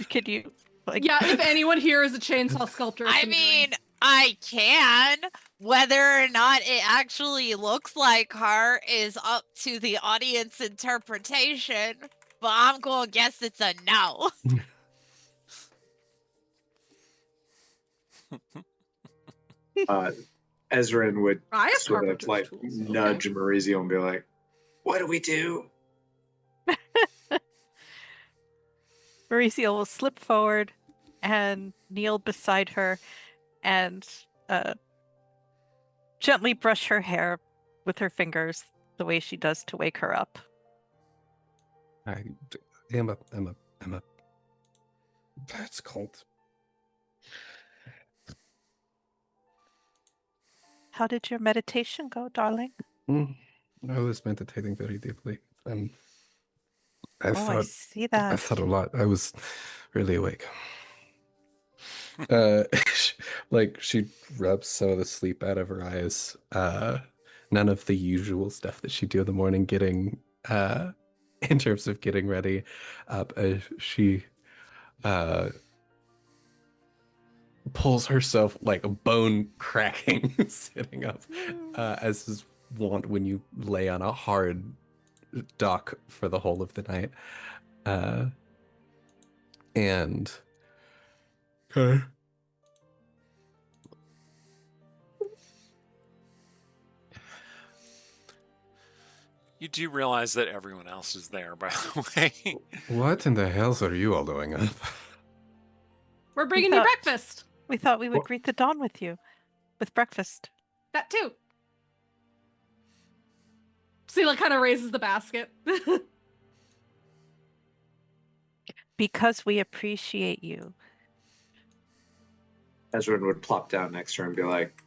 Could you Yeah, if anyone here is a chainsaw sculptor, it's I Amiri. mean, I can. Whether or not it actually looks like her is up to the audience interpretation, but I'm gonna guess it's a no. Ezrin would I have sort of carpenter's tools. Okay. nudge Maurizio and be like, "What do we do?" Mauricio will slip forward and kneel beside her and gently brush her hair with her fingers the way she does to wake her up. Emma. That's cold. How did your meditation go, darling? I was meditating very deeply. I I see that. I thought a lot. I was really awake. She rubs some of the sleep out of her eyes. None of the usual stuff that she do in the morning, getting in terms of getting ready up. She pulls herself like a bone cracking, sitting up, as is wont when you lay on a hard dock for the whole of the night. And You do realize that everyone else is there, by the way. what in the hell are you all doing up? We're bringing you thought- breakfast. We thought we would What? greet the dawn with you, with breakfast. That too. Sela kind of raises the basket. Because we appreciate you. Ezrin would plop down next to her and be like,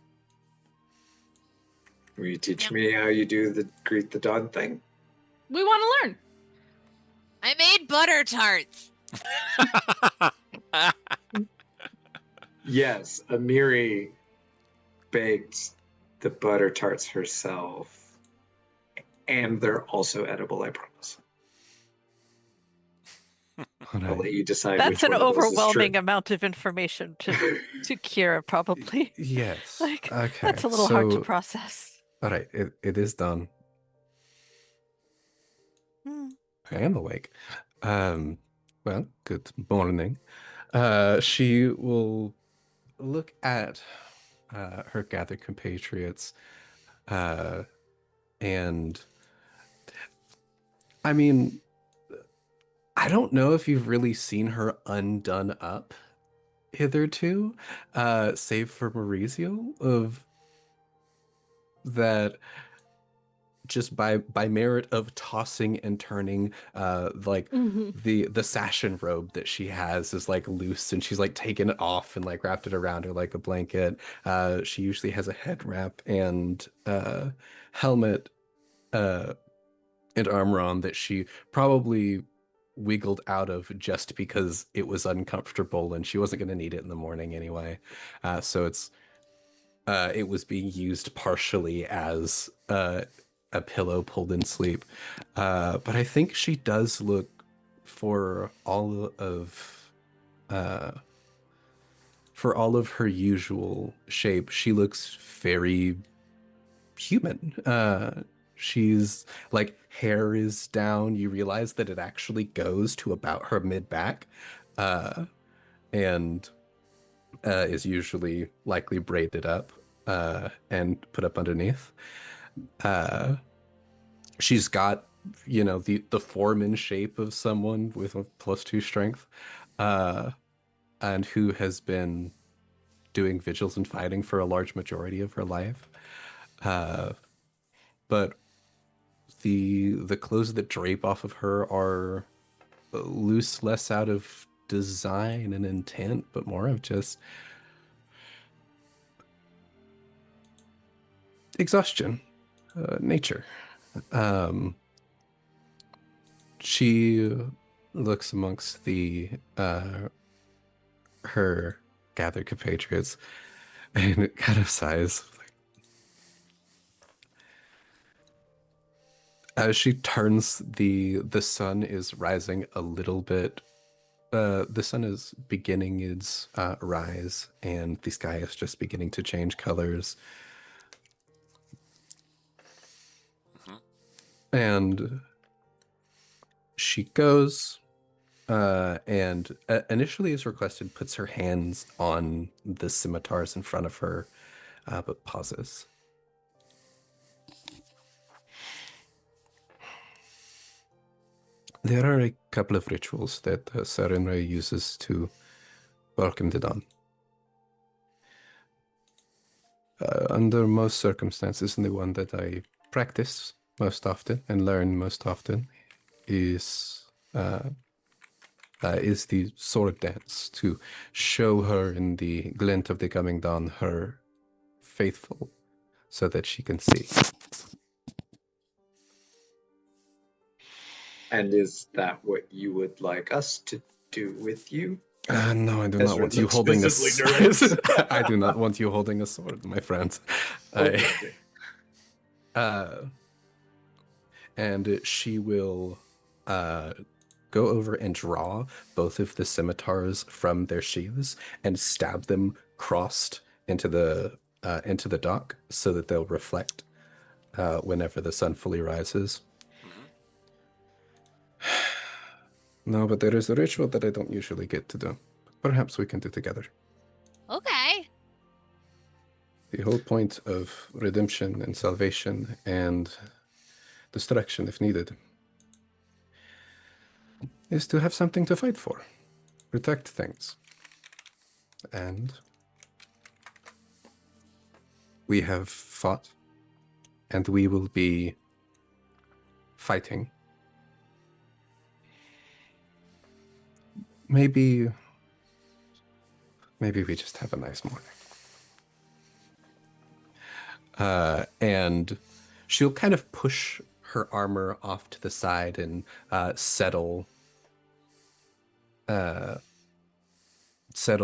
"Will you teach Yep. me how you do the greet the dawn thing?" We want to learn. I made butter tarts. Yes, Amiri baked the butter tarts herself, and they're also edible. I promise. I'll let you decide. That's which an one of those is overwhelming true. amount of information to Kira, probably. Yes. Like, okay. that's a little hard to so- process. All right. It is done. Hmm. I am awake. Well, good morning. She will look at her gathered compatriots, and I mean, I don't know if you've really seen her undone up hitherto, save for Maurizio, of that just by merit of tossing and turning, like the sash and robe that she has is like loose, and she's like taken it off and like wrapped it around her like a blanket. She usually has a head wrap and helmet and armor on that she probably wiggled out of just because it was uncomfortable and she wasn't going to need it in the morning anyway. So it was being used partially as a pillow pulled in sleep. But I think she does look, for all of her usual shape, she looks very human. She's like, hair is down. You realize that it actually goes to about her mid back, and is usually likely braided up and put up underneath. She's got, the form and shape of someone with a +2 strength, and who has been doing vigils and fighting for a large majority of her life. But the clothes that drape off of her are loose, less out of design and intent, but more of just exhaustion, nature. She looks amongst her gathered compatriots and kind of sighs. As she turns, the sun is rising a little bit. The sun is beginning its rise, and the sky is just beginning to change colors. And she goes, and initially, as requested, puts her hands on the scimitars in front of her, but pauses. There are a couple of rituals that Sarenrae uses to welcome the dawn. Under most circumstances, and the one that I practice most often and learn most often is the sword dance, to show her in the glint of the coming dawn her faithful, so that she can see. And is that what you would like us to do with you? No, I do not Ezra want you looks holding a visibly nervous. I do not want you holding a sword, my friend. Okay. And she will go over and draw both of the scimitars from their sheaths and stab them crossed into the dock, so that they'll reflect whenever the sun fully rises. No, but there is a ritual that I don't usually get to do. Perhaps we can do together. Okay. The whole point of redemption and salvation and destruction, if needed, is to have something to fight for, protect things. And we have fought, and we will be fighting. Maybe we just have a nice morning. And she'll kind of push her armor off to the side and settle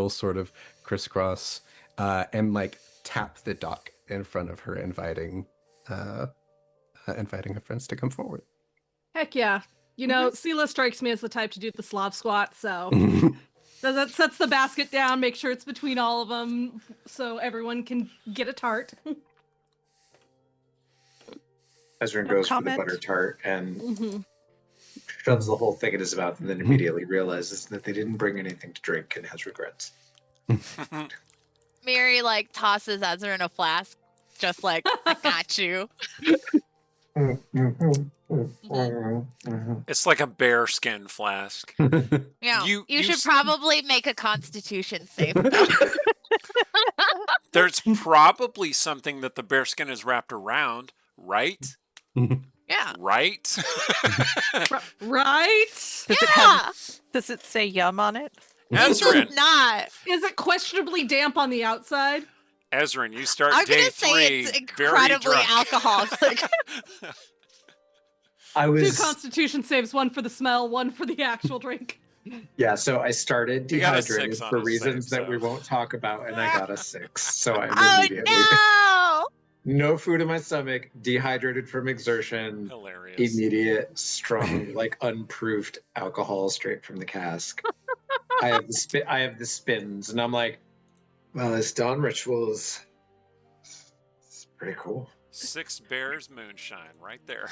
sort of crisscross, and like tap the dock in front of her, inviting her friends to come forward. Heck yeah. Sela strikes me as the type to do the Slav squat, so that sets the basket down, make sure it's between all of them so everyone can get a tart. Ezra goes for the comment? butter tart and shoves the whole thing in his mouth, and then immediately realizes that they didn't bring anything to drink and has regrets. Mary like tosses Ezra in a flask, just like I got you. It's like a bear skin flask. Yeah, You- you you should s- probably make a Constitution save. Though. There's probably something that the bear skin is wrapped around, right? Yeah. Right? Right? Does it have? Does it say yum on it? It Ezrin, does not. Is it questionably damp on the outside? Ezrin, you start I'm day gonna say 3 it's very incredibly drunk. alcoholic. I 2 was constitution saves, 1 for the smell, 1 for the actual drink. yeah. So I started You got a dehydrated 6 on for his reasons save, that we so. won't talk about, and I got a 6. So I'm Oh immediately no! no food in my stomach, dehydrated from exertion, Hilarious. immediate, strong, like unproofed alcohol straight from the cask. I have the spins, and I'm like, well, this dawn ritual is it's pretty cool. 6 bears moonshine right there.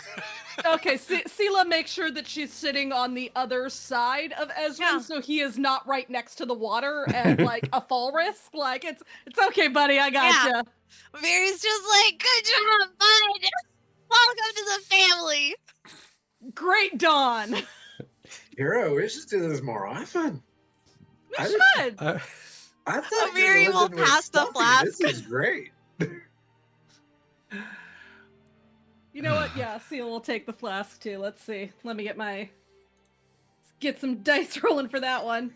Okay, Sela makes sure that she's sitting on the other side of Ezrin, Yeah. so he is not right next to the water and like a fall risk. Like it's okay, buddy, I got Yeah. you. Mary's just like, good job, bud. Welcome to the family. Great Dawn. Hero, we should do this more often. We I should. I thought Mary your will religion was pass the stuffy. flask. This is great. You know what? Yeah, Sela will take the flask too. Let's see. Let me get some dice rolling for that one.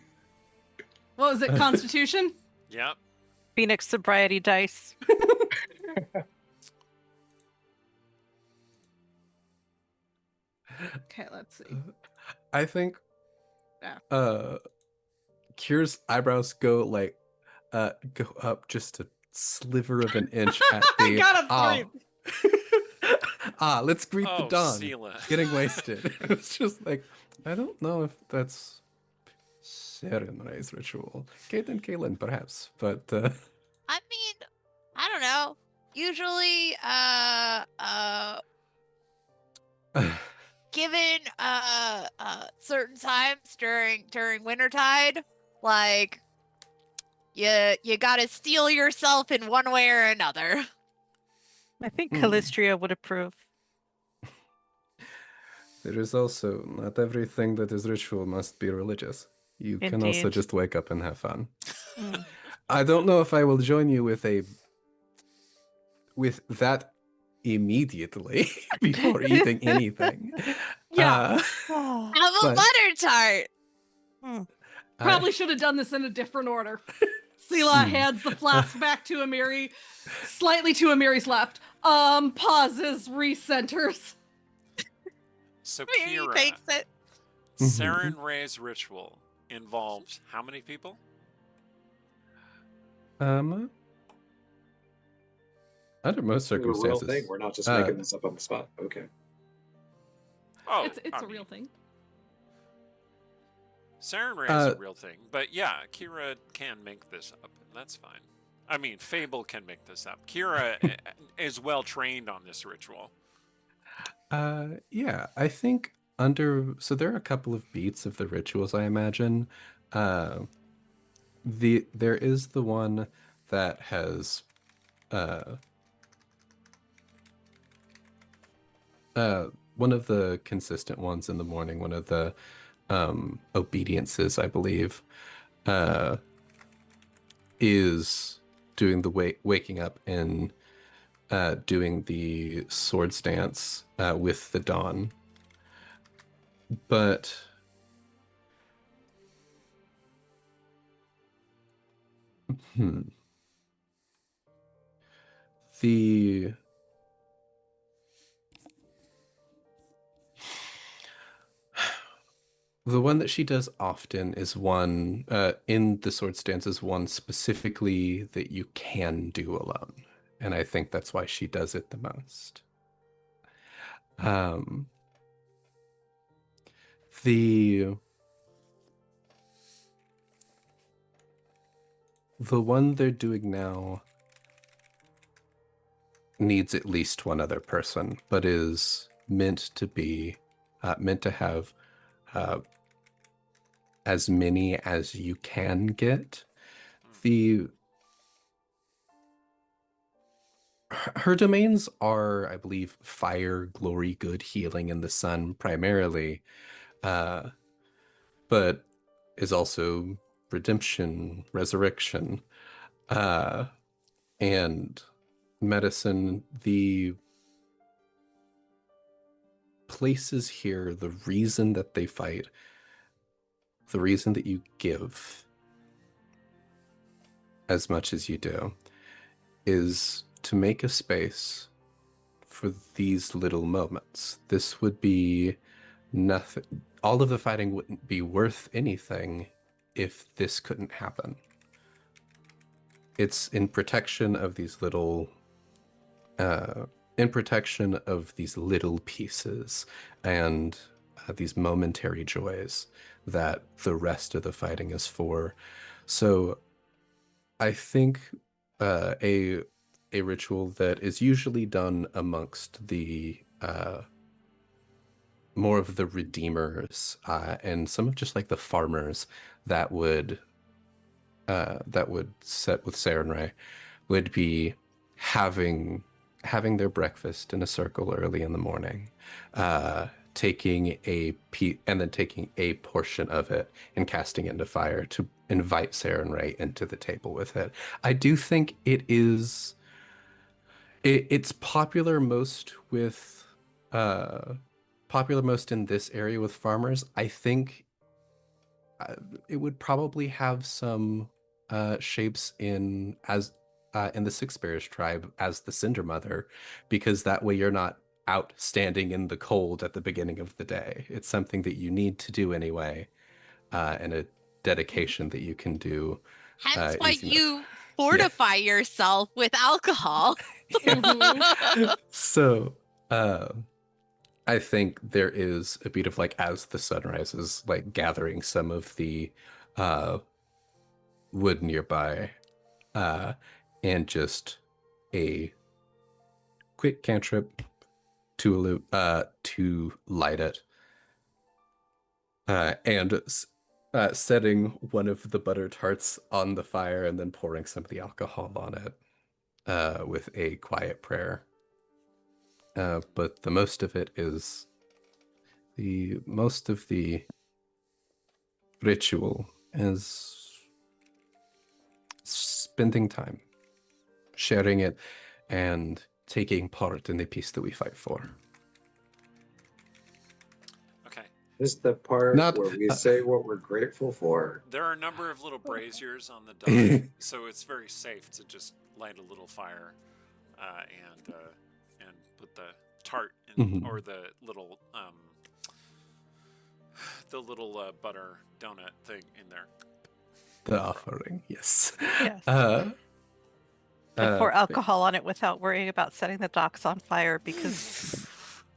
What was it? Constitution? Yep. Phoenix sobriety dice. Okay, let's see. I think Yeah. Kira's eyebrows go up just a sliver of an inch at I the got a 3. let's greet the Oh, dawn. Sela. Getting wasted. It's just like, I don't know if that's Serenra's ritual. Caitlin, perhaps, but I mean, I don't know. Usually, given certain times during wintertide, like you gotta steel yourself in one way or another. I think Callistria would approve. there is also not everything that is ritual must be religious. You can also Indeed. just wake up and have fun. Mm. I don't know if I will join you with that immediately before eating anything. Yeah. Oh, Have a But- butter tart. Probably should have done this in a different order. Sela hands the flask back to Amiri, slightly to Amiri's left. Pauses, recenters. So Mary Kira, takes it. Saren Ray's ritual involved how many people? Under most It's a real circumstances, thing. We're not just making this up on the spot. Okay. Oh, It's I a mean, real thing. Saren Ray is a real thing, but yeah, Kira can make this up, and that's fine. I mean, Fable can make this up. Kira is well trained on this ritual. yeah, I think so there are a couple of beats of the rituals, I imagine. There is the one that has one of the consistent ones in the morning, one of the obediences, I believe, is doing the waking up and doing the swords dance with the dawn. But the one that she does often is one in the sword stance is one specifically that you can do alone, and I think that's why she does it the most. The one they're doing now needs at least one other person, but is meant to have as many as you can get. The her domains are, I believe, fire, glory, good, healing, and the sun primarily, but is also redemption, resurrection, and medicine. The places here, the reason that they fight, the reason that you give as much as you do, is to make a space for these little moments. This would be nothing. All of the fighting wouldn't be worth anything if this couldn't happen. It's in protection of these little, pieces and these momentary joys that the rest of the fighting is for. So I think a ritual that is usually done amongst the more of the redeemers and some of just like the farmers that would set with Sarenrae would be having their breakfast in a circle early in the morning, taking and then taking a portion of it and casting it into fire to invite Sarenrae into the table with it. I do think it's popular most in this area with farmers. I think it would probably have some shapes in the Six Bears tribe as the Cinder Mother, because that way you're not out standing in the cold at the beginning of the day. It's something that you need to do anyway, and a dedication that you can do. Hence why easy enough. you fortify yourself with alcohol. So, I think there is a bit of like, as the sun rises, like gathering some of the wood nearby, and just a quick cantrip to light it, and setting one of the butter tarts on the fire and then pouring some of the alcohol on it with a quiet prayer. But the most of it is most of the ritual is spending time, sharing it, and taking part in the peace that we fight for. Okay. This is the part where we say what we're grateful for. There are a number of little braziers on the dock, so it's very safe to just light a little fire and put the tart in, or the little butter donut thing in there. The offering, yes. Yes. And pour alcohol on it without worrying about setting the docks on fire, because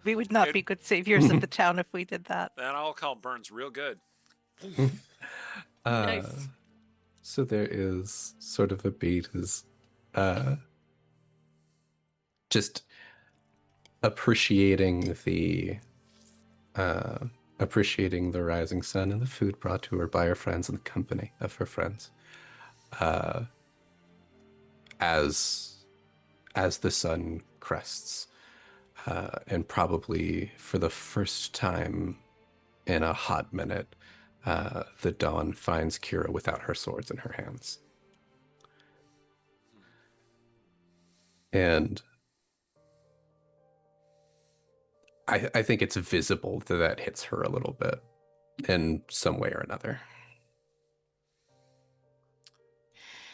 we would not be good saviors of the town if we did that. That alcohol burns real good. Nice. So there is sort of a beat is just appreciating the rising sun and the food brought to her by her friends and the company of her friends, as the sun crests, and probably for the first time in a hot minute, the dawn finds Kira without her swords in her hands. And I think it's visible that hits her a little bit in some way or another.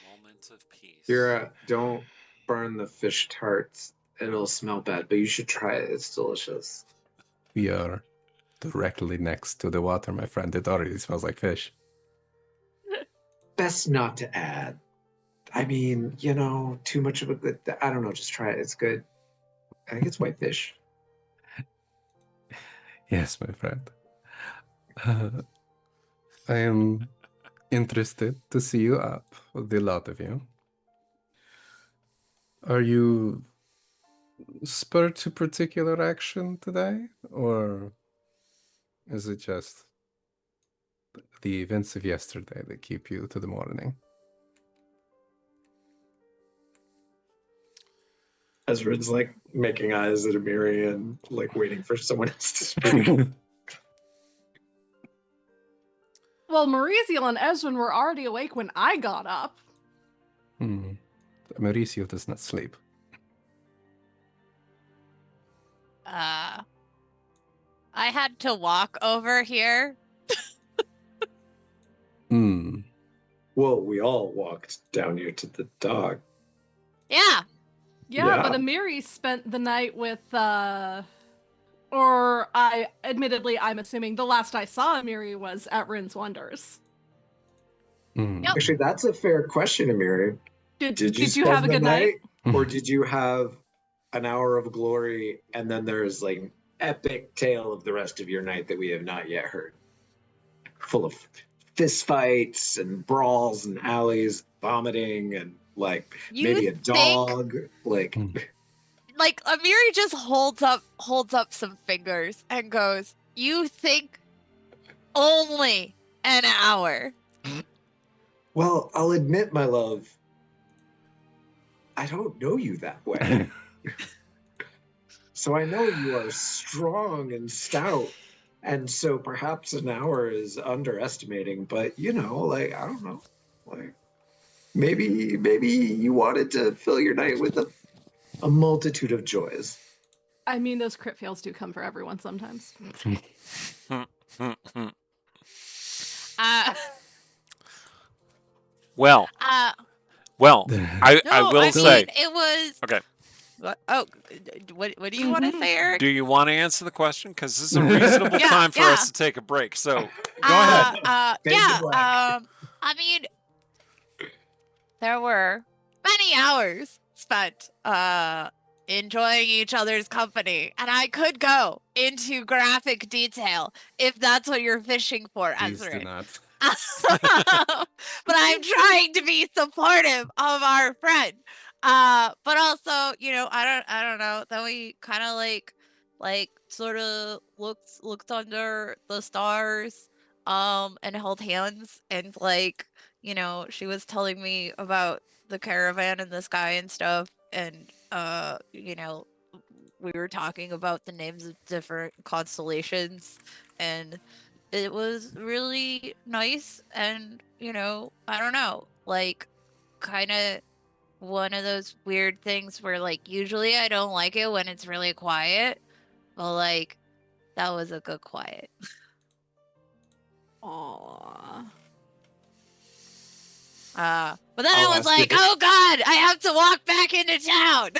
Moment of peace. Kira, don't burn the fish tarts. It'll smell bad, but you should try it. It's delicious. We are directly next to the water, my friend. It already smells like fish. Best not to add. I mean, too much of a good. I don't know. Just try it. It's good. I think it's whitefish. Yes, my friend. I am interested to see you up, the lot of you. Are you spurred to particular action today, or is it just the events of yesterday that keep you to the morning. Ezra's like making eyes at Amiri and like waiting for someone else to speak. Well, Mauricio and Ezrin were already awake when I got up. Mauricio does not sleep. I had to walk over here. Well, we all walked down here to the dog. Yeah. Yeah, but Amiri spent the night with, or admittedly, I'm assuming the last I saw Amiri was at Rin's Wonders. Yep. Actually, that's a fair question, Amiri. Did you you have a spend the good night? Or did you have an hour of glory and then there's like an epic tale of the rest of your night that we have not yet heard? Full of fist fights and brawls and alleys, vomiting and like maybe a dog. Like Amiri just holds up some fingers and goes, "You think only an hour?" Well, I'll admit, my love, I don't know you that way. So I know you are strong and stout, and so perhaps an hour is underestimating, but you know, like, I don't know. Like maybe you wanted to fill your night with a multitude of joys. I mean, those crit fails do come for everyone sometimes. Well, I will say it was okay. What do you want to say, Eric? Do you want to answer the question? Because this is a reasonable time for us to take a break. So go ahead. I mean, there were many hours spent enjoying each other's company, and I could go into graphic detail if that's what you're fishing for, Please Ezra. do not. But I'm trying to be supportive of our friend. But also, you know, I don't know. Then we kind of like sort of looked under the stars, and held hands, and like, you know, she was telling me about the caravan in the sky and stuff, and you know, we were talking about the names of different constellations, and it was really nice. And you know, I don't know, like, kind of one of those weird things where like usually I don't like it when it's really quiet, but like that was a good quiet. Aww. But then I was like, oh god, I have to walk back into town.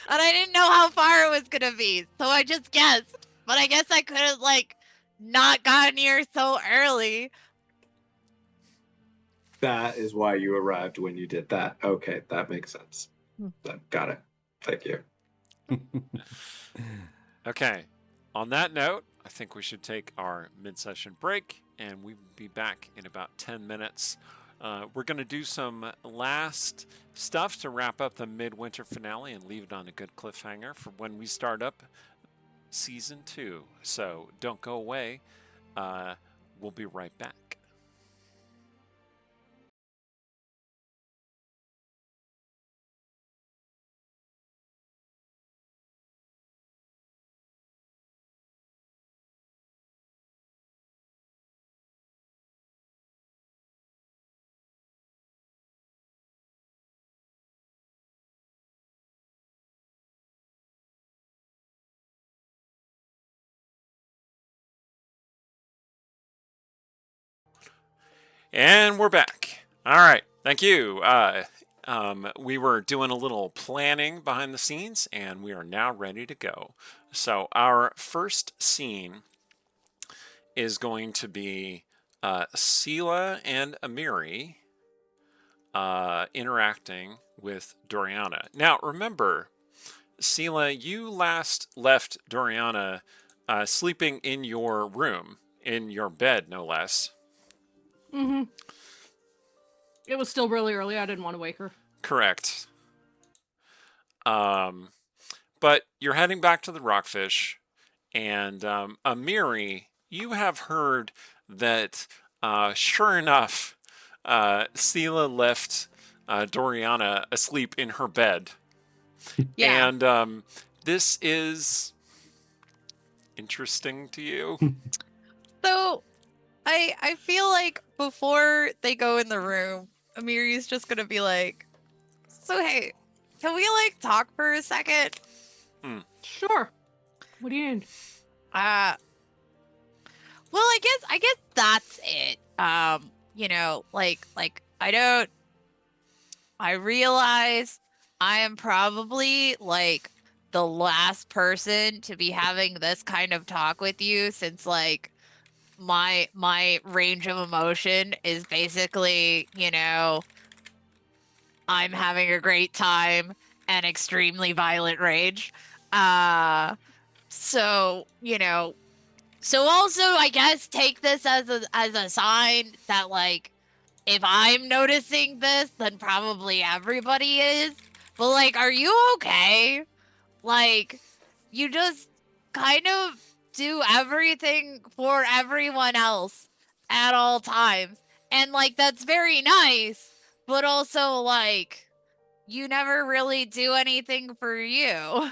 And I didn't know how far it was gonna be, so I just guessed. But I guess I could have like not gotten here so early. That is why you arrived when you did that. Okay, that makes sense. Got it. Thank you. Okay. On that note, I think we should take our mid-session break, and we'll be back in about 10 minutes. We're going to do some last stuff to wrap up the Midwinter finale and leave it on a good cliffhanger for when we start up Season 2. So don't go away. We'll be right back. And we're back. All right. Thank you. We were doing a little planning behind the scenes, and we are now ready to go. So our first scene is going to be Sela and Amiri interacting with Doriana. Now, remember, Sela, you last left Doriana sleeping in your room, in your bed, no less. Mm-hmm. It was still really early. I didn't want to wake her. Correct. But you're heading back to the Rockfish, And Amiri, you have heard that, sure enough, Sela left Doriana asleep in her bed. Yeah. And this is interesting to you. So I feel like before they go in the room, Amiri's just gonna be like, so hey, can we like talk for a second? Sure. What do you need? Well, I guess that's it. I realize I am probably like the last person to be having this kind of talk with you, since like my range of emotion is basically, I'm having a great time and extremely violent rage. So, so also I guess take this as a sign that like if I'm noticing this, then probably everybody is. But like, are you okay? Like, you just kind of do everything for everyone else at all times. And like, that's very nice, but also like, you never really do anything for you.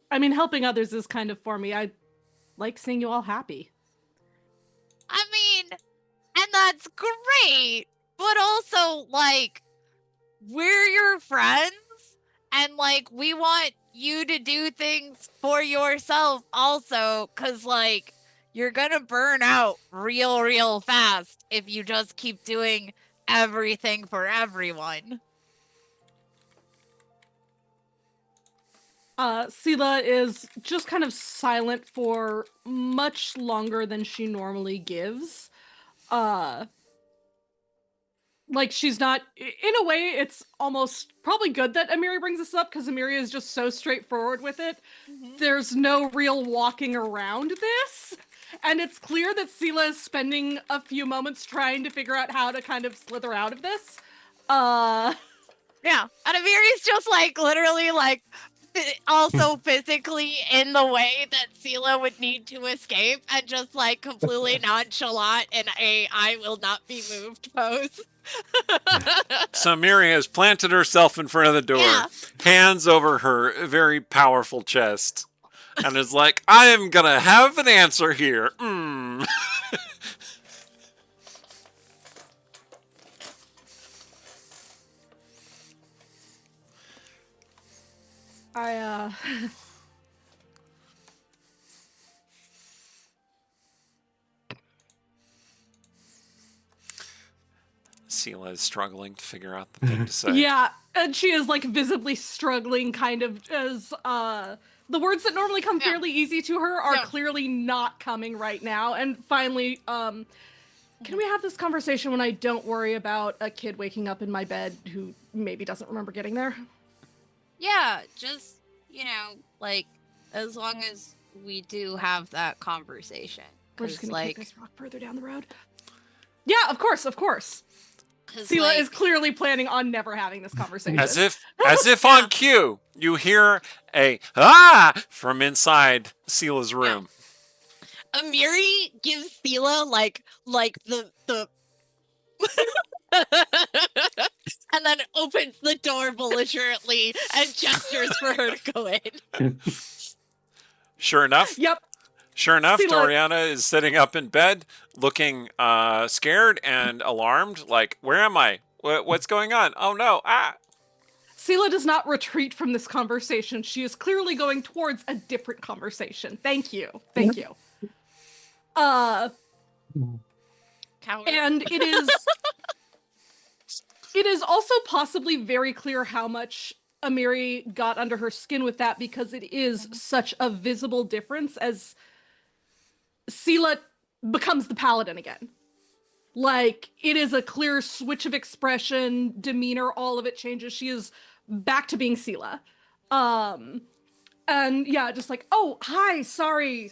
I mean, helping others is kind of for me. I like seeing you all happy. I mean, and that's great, but also like, we're your friends, and like, we want you to do things for yourself also, because like, you're gonna burn out real fast if you just keep doing everything for everyone. Sela is just kind of silent for much longer than she normally gives. Like, she's not, in a way, it's almost probably good that Amiri brings this up, because Amiri is just so straightforward with it. There's no real walking around this. And it's clear that Sela is spending a few moments trying to figure out how to kind of slither out of this. Yeah, and Amiri's just like literally like also physically in the way that Sela would need to escape, and just like completely nonchalant in a I will not be moved pose. So Miri has planted herself in front of the door, Yeah. hands over her very powerful chest, and is like, I am gonna have an answer here. Sela is struggling to figure out the thing to say. Yeah, and she is like visibly struggling, kind of as the words that normally come fairly easy to her are clearly not coming right now. And finally, can we have this conversation when I don't worry about a kid waking up in my bed who maybe doesn't remember getting there? Yeah, just, like, as long as we do have that conversation. We're just gonna like, kick this rock further down the road. Yeah, of course. Sela like, is clearly planning on never having this conversation. As if on cue, you hear a "ah" from inside Sela's room. Amiri gives Sela like the and then opens the door belligerently and gestures for her to go in. Sure enough. Yep. Sure enough, Sela- Doriana is sitting up in bed, looking scared and alarmed. Like, where am I? What's going on? Oh no! Ah! Sela does not retreat from this conversation. She is clearly going towards a different conversation. Thank you. Coward. And it is also possibly very clear how much Amiri got under her skin with that, because it is such a visible difference as Sela becomes the paladin again. Like, it is a clear switch of expression, demeanor, all of it changes. She is back to being Sela. And yeah, just like, oh, hi, sorry.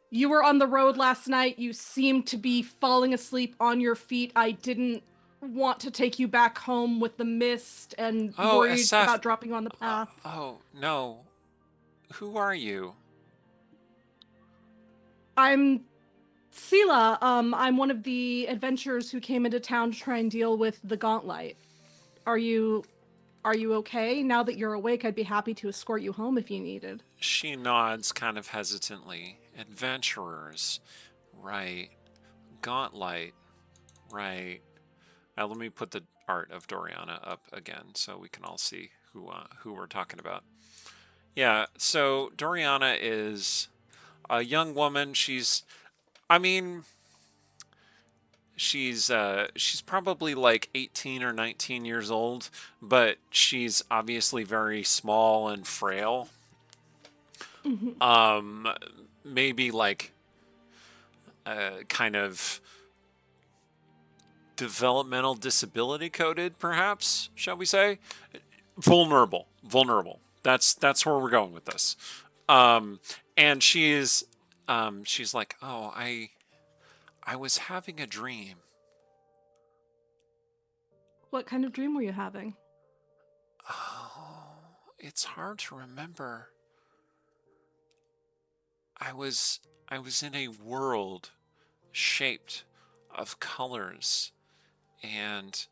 You were on the road last night. You seemed to be falling asleep on your feet. I didn't want to take you back home with the mist and Oh, worried SF. about dropping you on the path. Oh, no. Who are you? I'm Sela. I'm one of the adventurers who came into town to try and deal with the Gauntlet. Are you okay? Now that you're awake, I'd be happy to escort you home if you needed. She nods kind of hesitantly. Adventurers. Right. Gauntlet. Right. Now let me put the art of Doriana up again so we can all see who we're talking about. Yeah, so Doriana is a young woman. She's probably like 18 or 19 years old, but she's obviously very small and frail. Maybe like kind of developmental disability coded, perhaps, shall we say? Vulnerable. That's where we're going with this. And she's like, oh, I was having a dream. What kind of dream were you having? Oh, it's hard to remember. I was in a world shaped of colors and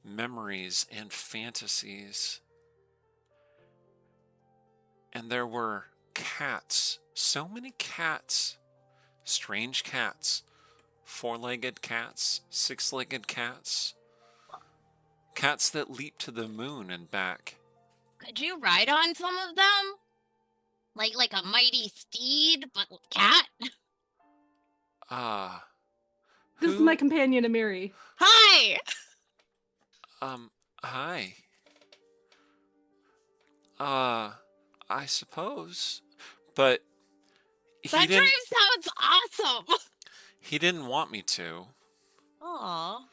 memories and fantasies. And there were cats, so many cats, strange cats, four-legged cats, six-legged cats, cats that leap to the moon and back. Could you ride on some of them? Like a mighty steed, but cat? This is my companion, Amiri. Hi! Hi. I suppose, but That dream sounds awesome! He didn't want me to. Aw.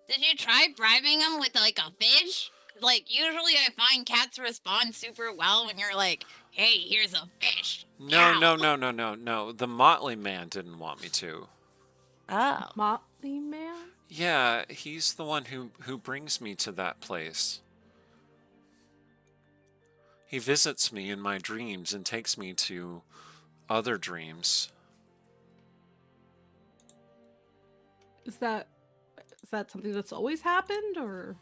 Did you try bribing him with like a fish? Like, usually I find cats respond super well when you're like, hey, here's a fish. No. The Motley Man didn't want me to. Oh. Motley Man? Yeah, he's the one who brings me to that place. He visits me in my dreams and takes me to other dreams. Is that something that's always happened, or?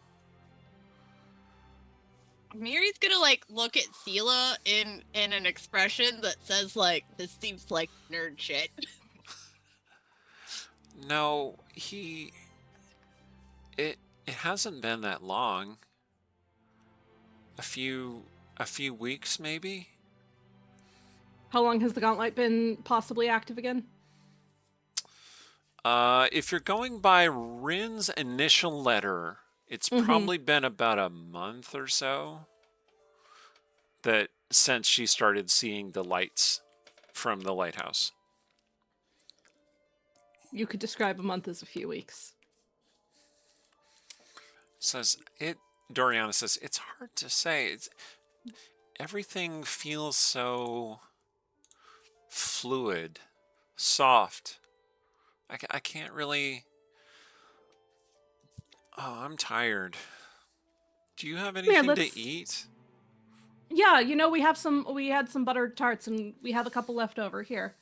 Miri's gonna like look at Sela in an expression that says like, this seems like nerd shit. No, it hasn't been that long. A few weeks maybe. How long has the Gauntlet been possibly active again? If you're going by Rin's initial letter, it's probably been about a month or so that since she started seeing the lights from the lighthouse. You could describe a month as a few weeks. Doriana says, it's hard to say. Everything feels so fluid, soft. I can't really... Oh, I'm tired. Do you have anything to eat? Yeah, we had some buttered tarts and we have a couple left over here.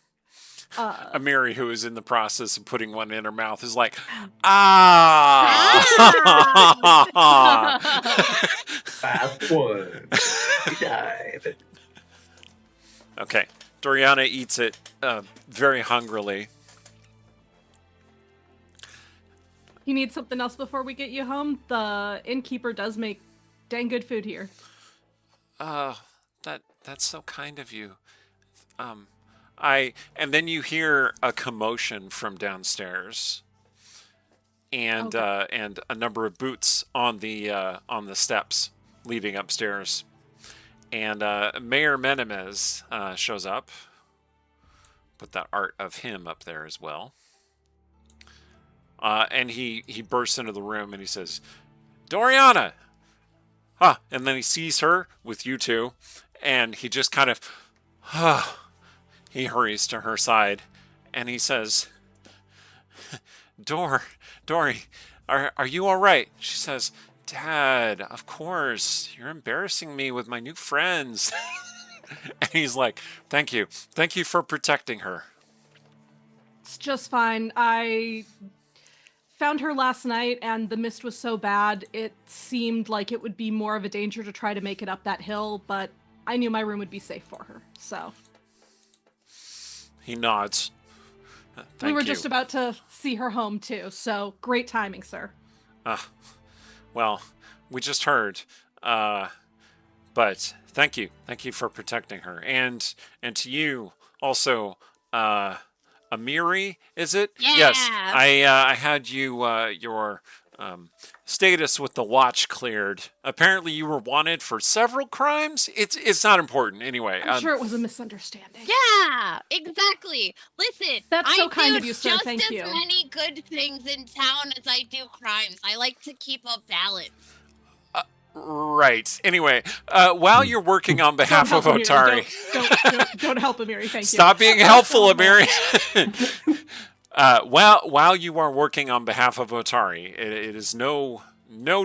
Amiri, who is in the process of putting one in her mouth, is like, Fast one. Dive. Okay, Doriana eats it very hungrily. You need something else before we get you home? The innkeeper does make dang good food here. That's so kind of you. And then you hear a commotion from downstairs, and and a number of boots on the steps leading upstairs, and Mayor Menemes shows up. Put that art of him up there as well. And he bursts into the room and he says, Doriana! And then he sees her with you two, and he just kind of, he hurries to her side, and he says, Dory, are you all right? She says, Dad, of course. You're embarrassing me with my new friends. And he's like, thank you. Thank you for protecting her. It's just fine. I found her last night, and the mist was so bad, it seemed like it would be more of a danger to try to make it up that hill, but I knew my room would be safe for her, so. He nods. We were Thank you. just about to see her home, too, so great timing, sir. Well, we just heard. But thank you. Thank you for protecting her. And to you also, Amiri, is it? Yes. Yeah. I had you your status with the watch cleared. Apparently you were wanted for several crimes. It's not important anyway. I'm sure it was a misunderstanding. Yeah, exactly. Listen, That's so I kind do of you, sir. just Thank as you. many good things in town as I do crimes. I like to keep a balance. Right. Anyway, while you're working on behalf of Amiri. Otari, Don't help Amiri. Thank you. stop being helpful, Amiri. While you are working on behalf of Otari, it is no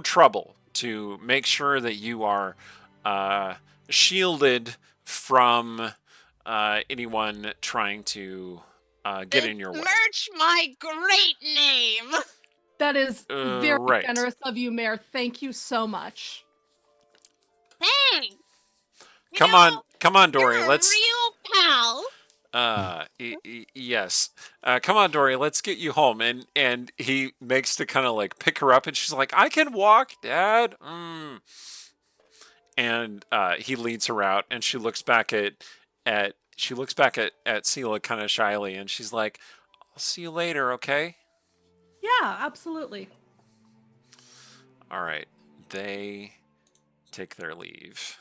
trouble to make sure that you are shielded from anyone trying to get in your way. Merch my great name. That is very right. generous of you, Mayor. Thank you so much. Thanks. Come on, Dory. You're Let's. a real pal. Yes. Come on, Dory. Let's get you home. And he makes to kind of like pick her up, and she's like, "I can walk, Dad." And he leads her out, and she looks back at Sela kind of shyly, and she's like, "I'll see you later, okay?" Yeah, absolutely. All right. They take their leave.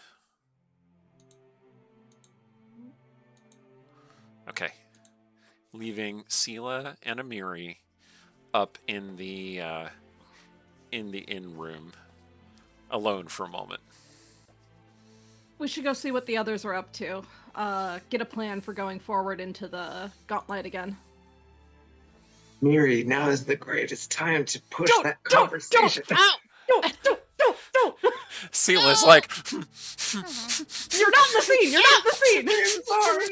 Okay. Leaving Sela and Amiri up in the inn room alone for a moment. We should go see what the others are up to. Get a plan for going forward into the gauntlet again. Miri, now is the greatest time to push that conversation. Don't. Sela's No. like, You're not in the scene. You're not in the scene. Sorry.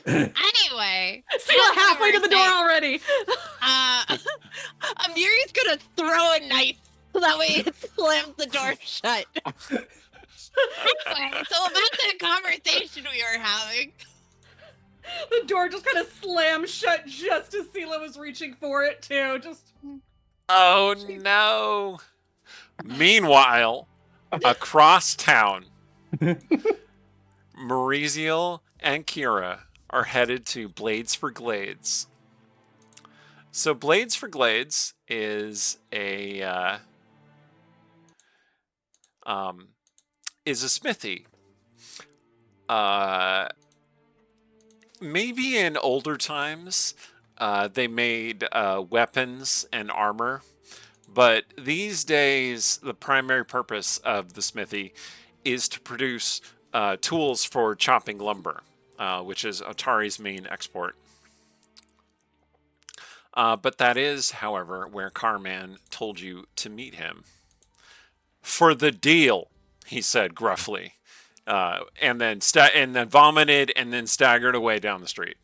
Anyway, Sela halfway to the door already. Amiri's gonna throw a knife so that way it slams the door shut. Anyway, so about that conversation we were having. The door just kind of slammed shut just as Sela was reaching for it, too. Just. oh no. Meanwhile, across town, Mauriziel and Kira are headed to Blades for Glades. So Blades for Glades is a smithy. Maybe in older times, they made weapons and armor. But these days, the primary purpose of the smithy is to produce tools for chopping lumber, which is Otari's main export. But that is, however, where Carman told you to meet him. For the deal, he said gruffly, and then vomited and then staggered away down the street.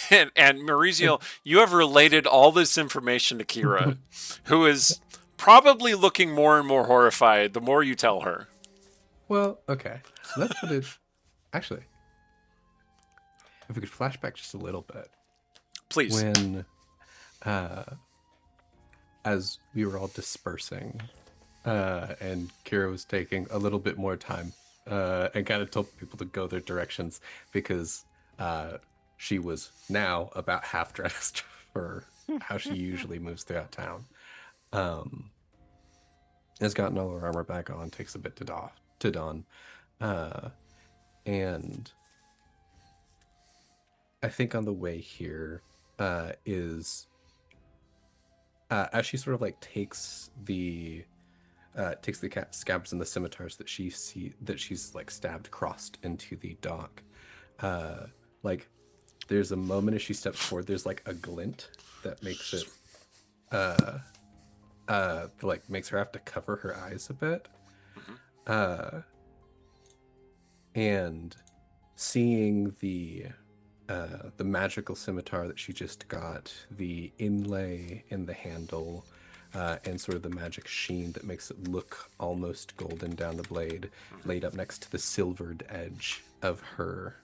And Mauriziel, you have related all this information to Kira, who is probably looking more and more horrified the more you tell her. Well, okay. Let's put it. Actually, if we could flash back just a little bit. Please. When, as we were all dispersing, and Kira was taking a little bit more time, and kind of told people to go their directions because she was now about half dressed for how she usually moves throughout town. Has gotten all her armor back on, takes a bit to dawn. And I think on the way here is as she sort of like takes the scabs and the scimitars that she's like stabbed crossed into the dock. like there's a moment as she steps forward, there's like a glint that makes it like makes her have to cover her eyes a bit. And seeing the magical scimitar that she just got, the inlay in the handle, and sort of the magic sheen that makes it look almost golden down the blade, laid up next to the silvered edge of her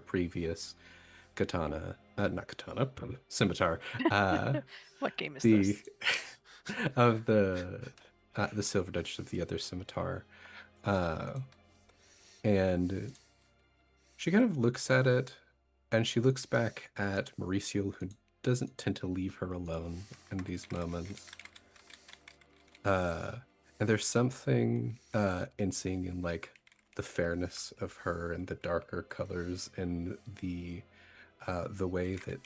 previous katana, not katana, scimitar. What game is The this? of the silvered edge of the other scimitar, and she kind of looks at it, and she looks back at Mauricio, who doesn't tend to leave her alone in these moments. And there's something in seeing in like the fairness of her and the darker colors and the way that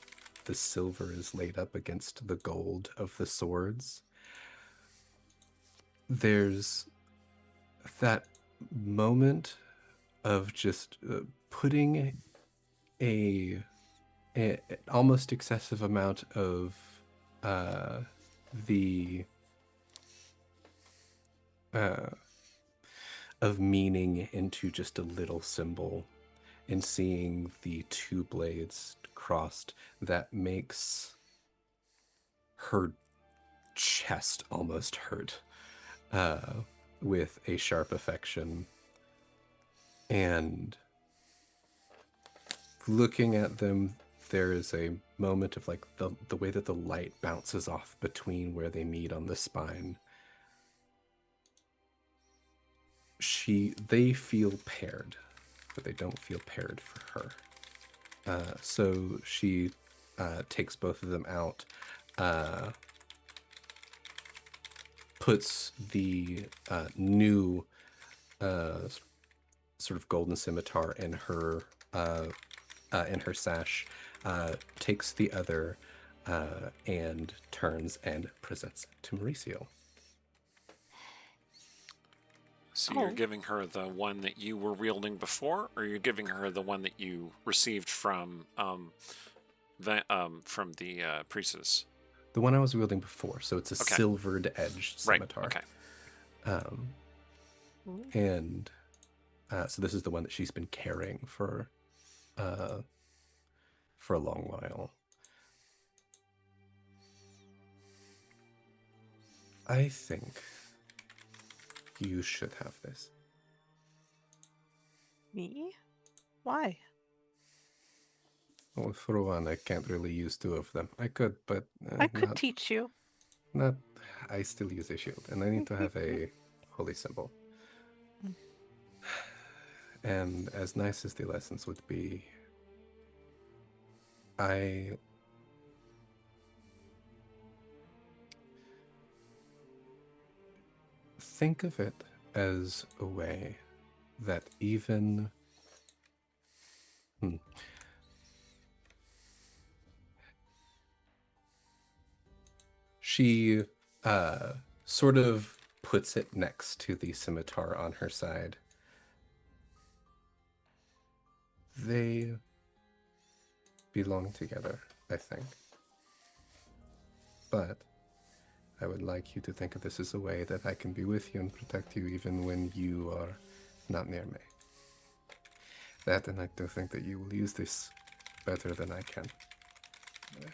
the silver is laid up against the gold of the swords. There's that moment of just putting a almost excessive amount of the of meaning into just a little symbol, and seeing the two blades crossed that makes her chest almost hurt with a sharp affection. And looking at them, there is a moment of like the way that the light bounces off between where they meet on the spine. They feel paired, but they don't feel paired for her. So she takes both of them out, puts the new sort of golden scimitar in her sash, takes the other, and turns and presents it to Mauricio. So you're giving her the one that you were wielding before, or you're giving her the one that you received from the priestess? The one I was wielding before, so it's a Okay. silvered edged scimitar. Right. Okay. And so this is the one that she's been carrying for a long while. I think you should have this. Me? Why? Well, for one, I can't really use two of them. I could, but I could teach you. I still use a shield, and I need to have a holy symbol. And as nice as the lessons would be, I think of it as a way that even she sort of puts it next to the scimitar on her side. They belong together, I think. But I would like you to think of this as a way that I can be with you and protect you even when you are not near me. That, and I do think that you will use this better than I can.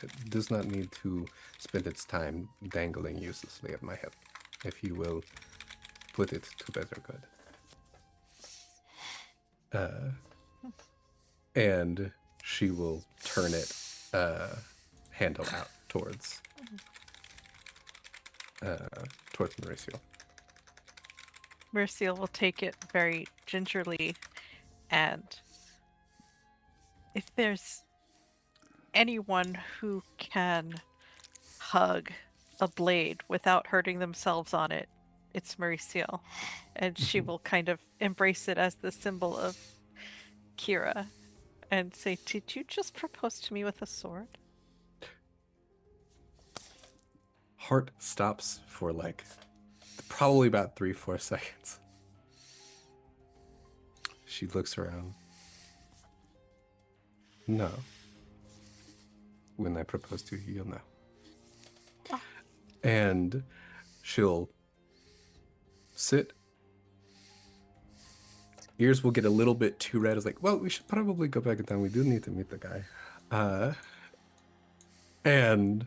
It does not need to spend its time dangling uselessly at my hip, if you will put it to better good. And she will turn it handle out towards Mauricio. Mauricio will take it very gingerly, and if there's anyone who can hug a blade without hurting themselves on it, it's Mauricio. And she will kind of embrace it as the symbol of Kira and say, "Did you just propose to me with a sword?" Heart stops for like probably about 3-4 seconds. She looks around. No. When I propose to you, you'll know. Oh. And she'll sit. Ears will get a little bit too red. It's like, well, we should probably go back in time. We do need to meet the guy. And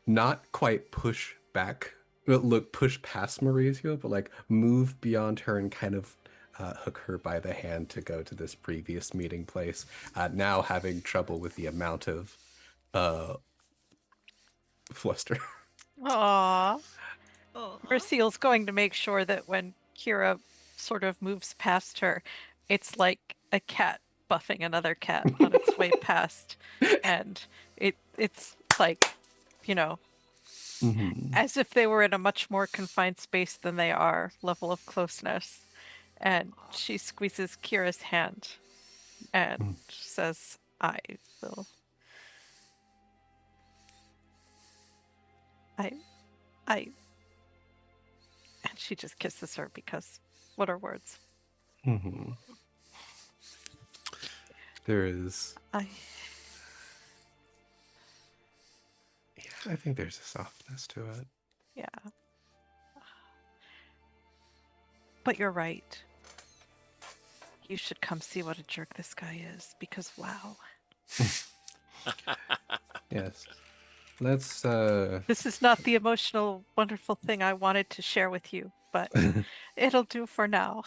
not quite push back, look, push past Mauricio, but like move beyond her and kind of hook her by the hand to go to this previous meeting place. Now having trouble with the amount of fluster. Aww. Oh. Merciel's going to make sure that when Kira sort of moves past her, it's like a cat buffing another cat on its way past. And it's like, you know, as if they were in a much more confined space than they are, level of closeness. And she squeezes Kira's hand and says, I will. And she just kisses her because what are words? There is. I think there's a softness to it. Yeah. But you're right. You should come see what a jerk this guy is, because wow. Yes. Let's This is not the emotional, wonderful thing I wanted to share with you, but it'll do for now.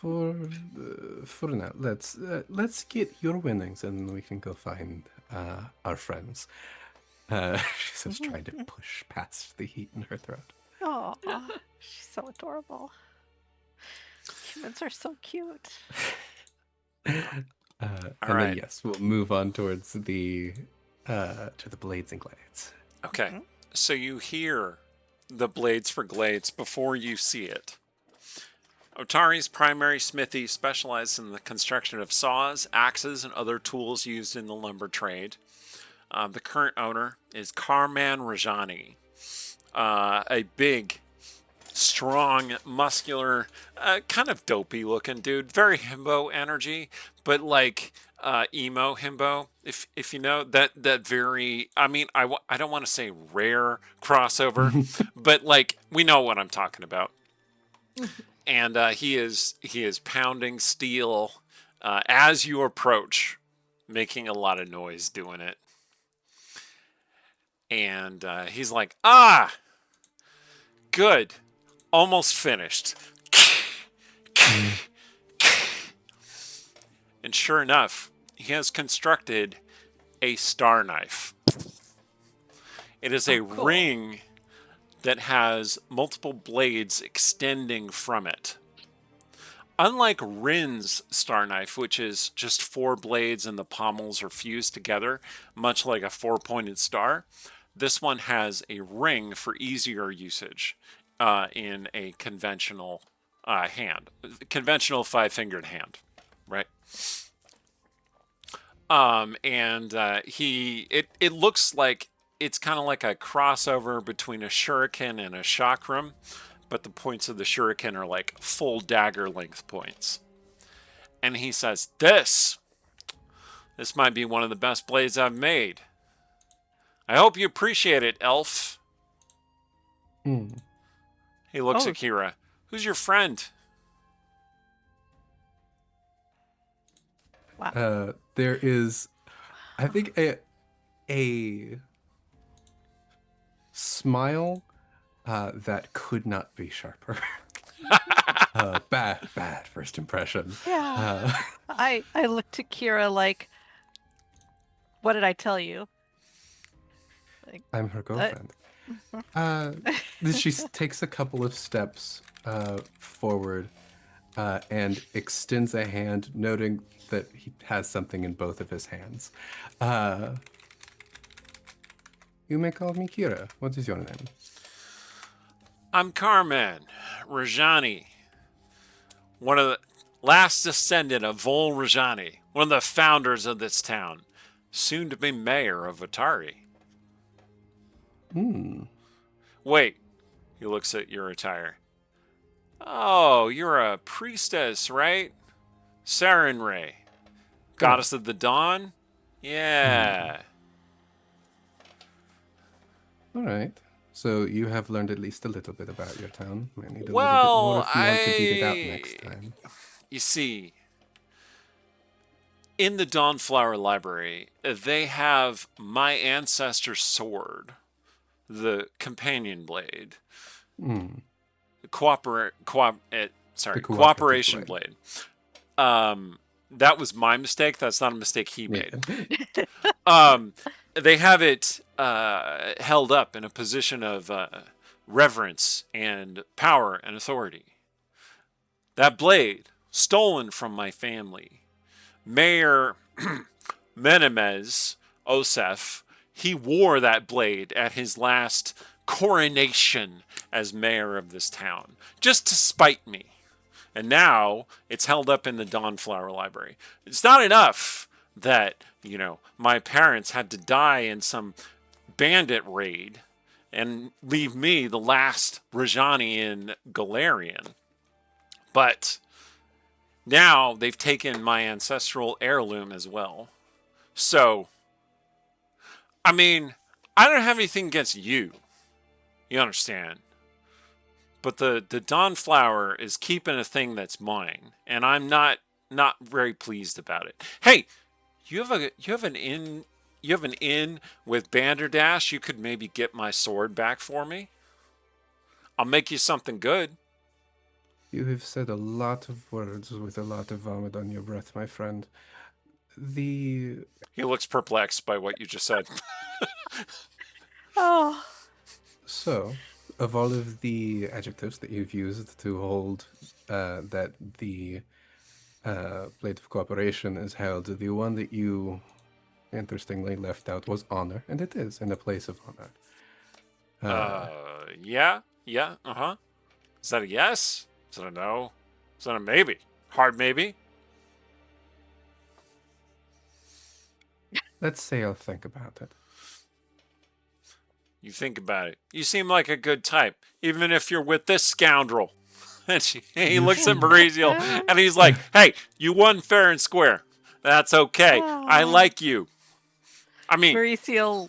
for now, let's get your winnings and then we can go find our friends. She says, trying to push past the heat in her throat. Oh, she's so adorable. Humans are so cute. And right. then yes, we'll move on towards the to the blades and glades. Okay, so you hear the blades for glades before you see it. Otari's primary smithy specializes in the construction of saws, axes, and other tools used in the lumber trade. The current owner is Carman Rajani, a big, strong, muscular, kind of dopey looking dude. Very himbo energy, but like emo himbo. If you know that very, I mean, I don't want to say rare crossover, but like we know what I'm talking about. And he is pounding steel as you approach, making a lot of noise doing it. And he's like, good. Almost finished. And sure enough, he has constructed a star knife. It is a ring that has multiple blades extending from it. Unlike Rin's star knife, which is just 4 blades and the pommels are fused together, much like a 4-pointed star, this one has a ring for easier usage in a conventional hand, conventional 5-fingered hand, right? It looks like it's kind of like a crossover between a shuriken and a chakram, but the points of the shuriken are like full dagger length points. And he says, this might be one of the best blades I've made. I hope you appreciate it, elf. He looks at Kira. Who's your friend? Wow. There is, I think, a smile that could not be sharper. Bad first impression. Yeah. I looked to Kira like, what did I tell you? Like, I'm her girlfriend. She takes a couple of steps forward and extends a hand, noting that he has something in both of his hands. You may call me Kira. What is your name? I'm Carman Rajani, one of the last descendant of Vol Rajani, one of the founders of this town, soon to be mayor of Atari. Wait, he looks at your attire. Oh, you're a priestess, right? Sarenrae, goddess of the dawn? Yeah. All right. So you have learned at least a little bit about your town. Might need a little bit more Well, if you want to beat it out next time. You see, in the Dawnflower Library, they have my ancestor's sword, the companion blade, Mm. cooperation blade. That was my mistake. That's not a mistake he made. They have it held up in a position of reverence and power and authority. That blade, stolen from my family. Mayor Menemes Osef, he wore that blade at his last coronation as mayor of this town, just to spite me. And now it's held up in the Dawnflower Library. It's not enough that, my parents had to die in some bandit raid and leave me the last Rajani Galarian. But now they've taken my ancestral heirloom as well. So, I don't have anything against you. You understand? But the Dawnflower is keeping a thing that's mine, and I'm not very pleased about it. Hey, you have an inn with Banderdash. You could maybe get my sword back for me. I'll make you something good. You have said a lot of words with a lot of vomit on your breath, my friend. He looks perplexed by what you just said. Oh. So, of all of the adjectives that you've used to hold that the Blade of Cooperation is held, the one that you interestingly left out was honor, and it is in a place of honor. Yeah, uh-huh. Is that a yes? Is that a no? Is that a maybe? Hard maybe? Let's say I'll think about it. You think about it. You seem like a good type, even if you're with this scoundrel. And he looks at Maurizio and he's like, hey, you won fair and square. That's okay. I like you. Maurizio,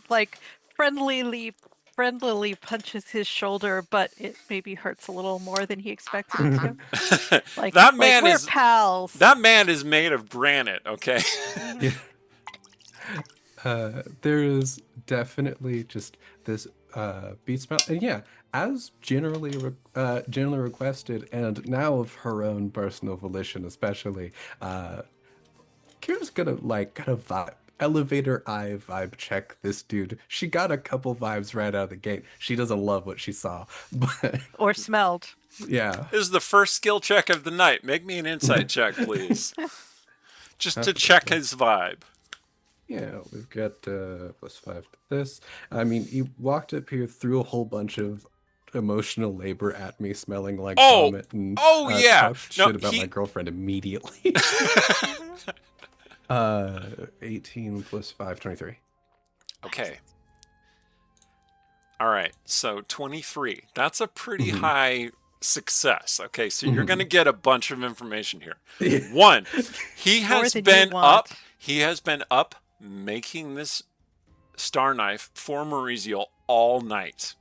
friendlily punches his shoulder, but it maybe hurts a little more than he expected it to. We're pals. That man is made of granite, okay? There is definitely just this beat smell, and yeah, as generally requested, and now of her own personal volition, especially, Kira's gonna kind of elevator eye vibe check this dude. She got a couple vibes right out of the gate. She doesn't love what she saw, but or smelled. Yeah, this is the first skill check of the night. Make me an insight check, please, just to check his vibe. Yeah, we've got +5 to this. He walked up here, threw a whole bunch of emotional labor at me, smelling like vomit, and talked shit about my girlfriend immediately. 18 + 5, 23. Okay. All right, so 23. That's a pretty high success. Okay, so you're going to get a bunch of information here. One, he has been up. He has been up making this star knife for Maurizio all night.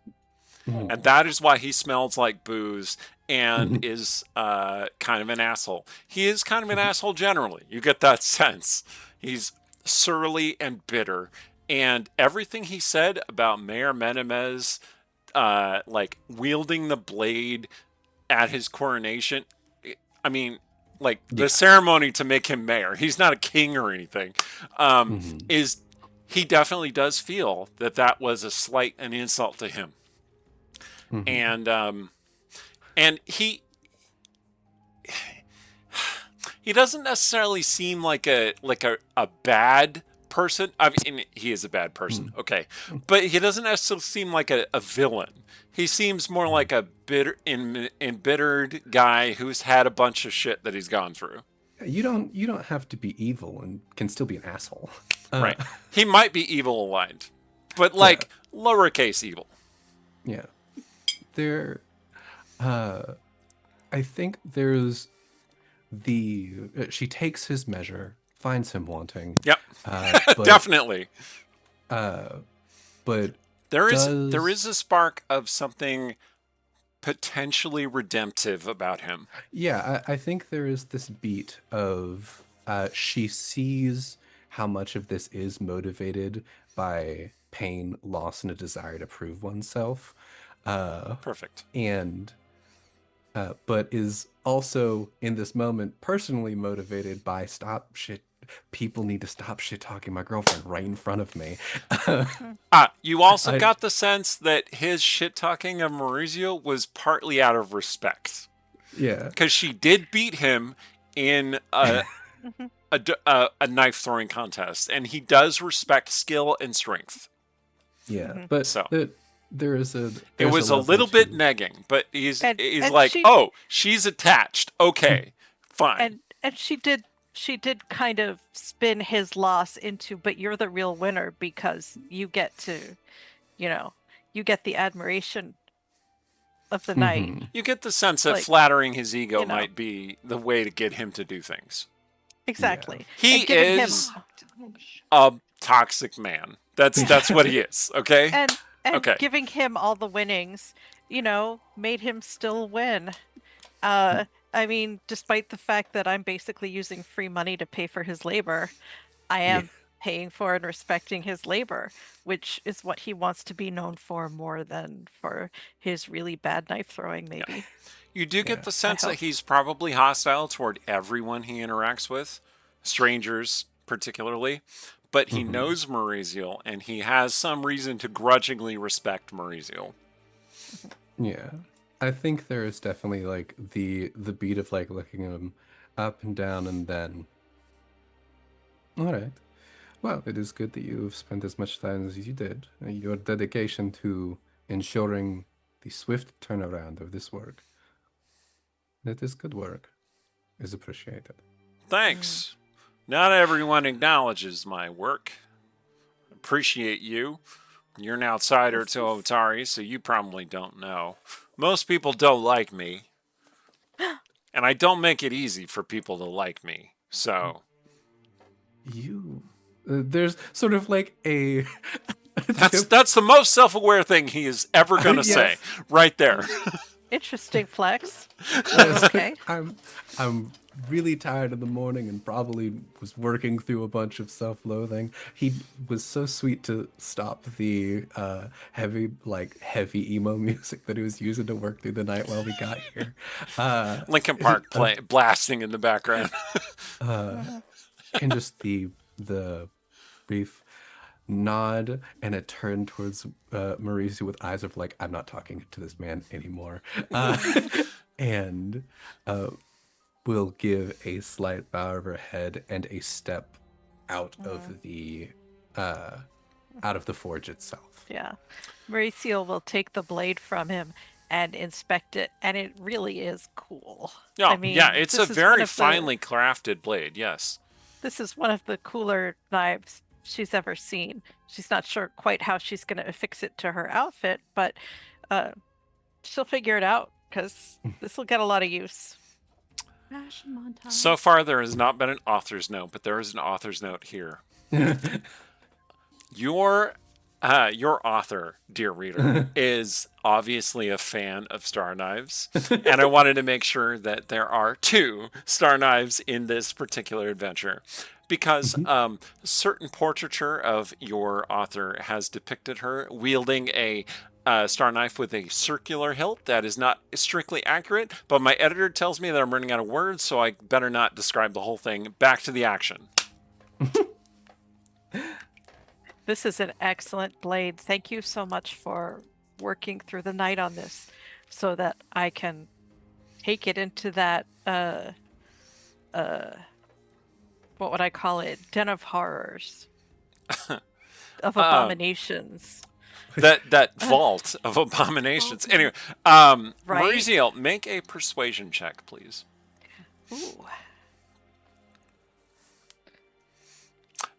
And that is why he smells like booze and is kind of an asshole. He is kind of an asshole generally. You get that sense. He's surly and bitter. And everything he said about Mayor Menemes, wielding the blade at his coronation, the ceremony to make him mayor, he's not a king or anything, is he definitely does feel that was a slight, an insult to him. And he doesn't necessarily seem like a bad person. He is a bad person, okay, but he doesn't necessarily seem like a villain. He seems more like a embittered guy who's had a bunch of shit that he's gone through. You don't have to be evil and can still be an asshole. Right. He might be evil aligned, but lowercase evil. Yeah. There I think there's she takes his measure, finds him wanting. Yep. But, Definitely. But there is a spark of something potentially redemptive about him. Yeah, I think there is this beat of she sees how much of this is motivated by pain, loss, and a desire to prove oneself. Perfect. And but is also in this moment personally motivated by people need to stop shit talking my girlfriend right in front of me. You also got the sense that his shit talking of Maurizio was partly out of respect. Yeah, because she did beat him in a knife throwing contest, and he does respect skill and strength. Yeah, but So there is it was a little bit negging, but he's like, oh, she's attached. Okay, fine. And she did kind of spin his loss into, but you're the real winner because you get to, you get the admiration of the night. You get the sense that flattering his ego might be the way to get him to do things. Exactly. Yeah. He is a toxic man. That's what he is. Okay. And giving him all the winnings, made him still win. I mean, despite the fact that I'm basically using free money to pay for his labor, I am paying for and respecting his labor, which is what he wants to be known for more than for his really bad knife throwing, maybe. Yeah. You do get the sense that he's probably hostile toward everyone he interacts with, strangers particularly, but he knows Maurizio, and he has some reason to grudgingly respect Maurizio. Yeah. I think there is definitely like the beat of like looking him up and down and then. All right. Well, it is good that you've spent as much time as you did. Your dedication to ensuring the swift turnaround of this work. That is good work. Is appreciated. Thanks. Not everyone acknowledges my work. Appreciate you. You're an outsider to Otari, so you probably don't know. Most people don't like me. And I don't make it easy for people to like me. So... there's sort of like a... That's the most self-aware thing he is ever going to say. Right there. Interesting flex. Okay. I'm really tired in the morning and probably was working through a bunch of self-loathing. He was so sweet to stop the heavy emo music that he was using to work through the night while we got here. Linkin Park blasting in the background. And just the brief nod and a turn towards Maurizio with eyes of like, I'm not talking to this man anymore. And will give a slight bow of her head and a step out of the forge itself. Yeah. Mauricio will take the blade from him and inspect it, and it really is cool. Yeah, I mean, yeah, it's a very finely crafted blade, yes. This is one of the cooler knives she's ever seen. She's not sure quite how she's going to affix it to her outfit, but she'll figure it out because this will get a lot of use. So far, there has not been an author's note, but there is an author's note here. Your author, dear reader, is obviously a fan of star knives, and I wanted to make sure that there are 2 star knives in this particular adventure, because certain portraiture of your author has depicted her wielding a star knife with a circular hilt. That is not strictly accurate, but my editor tells me that I'm running out of words, so I better not describe the whole thing. Back to the action. This is an excellent blade. Thank you so much for working through the night on this so that I can take it into that, what would I call it? Den of horrors. Of abominations. That vault of abominations. Anyway, Right? Maurizio, make a persuasion check, please. Ooh.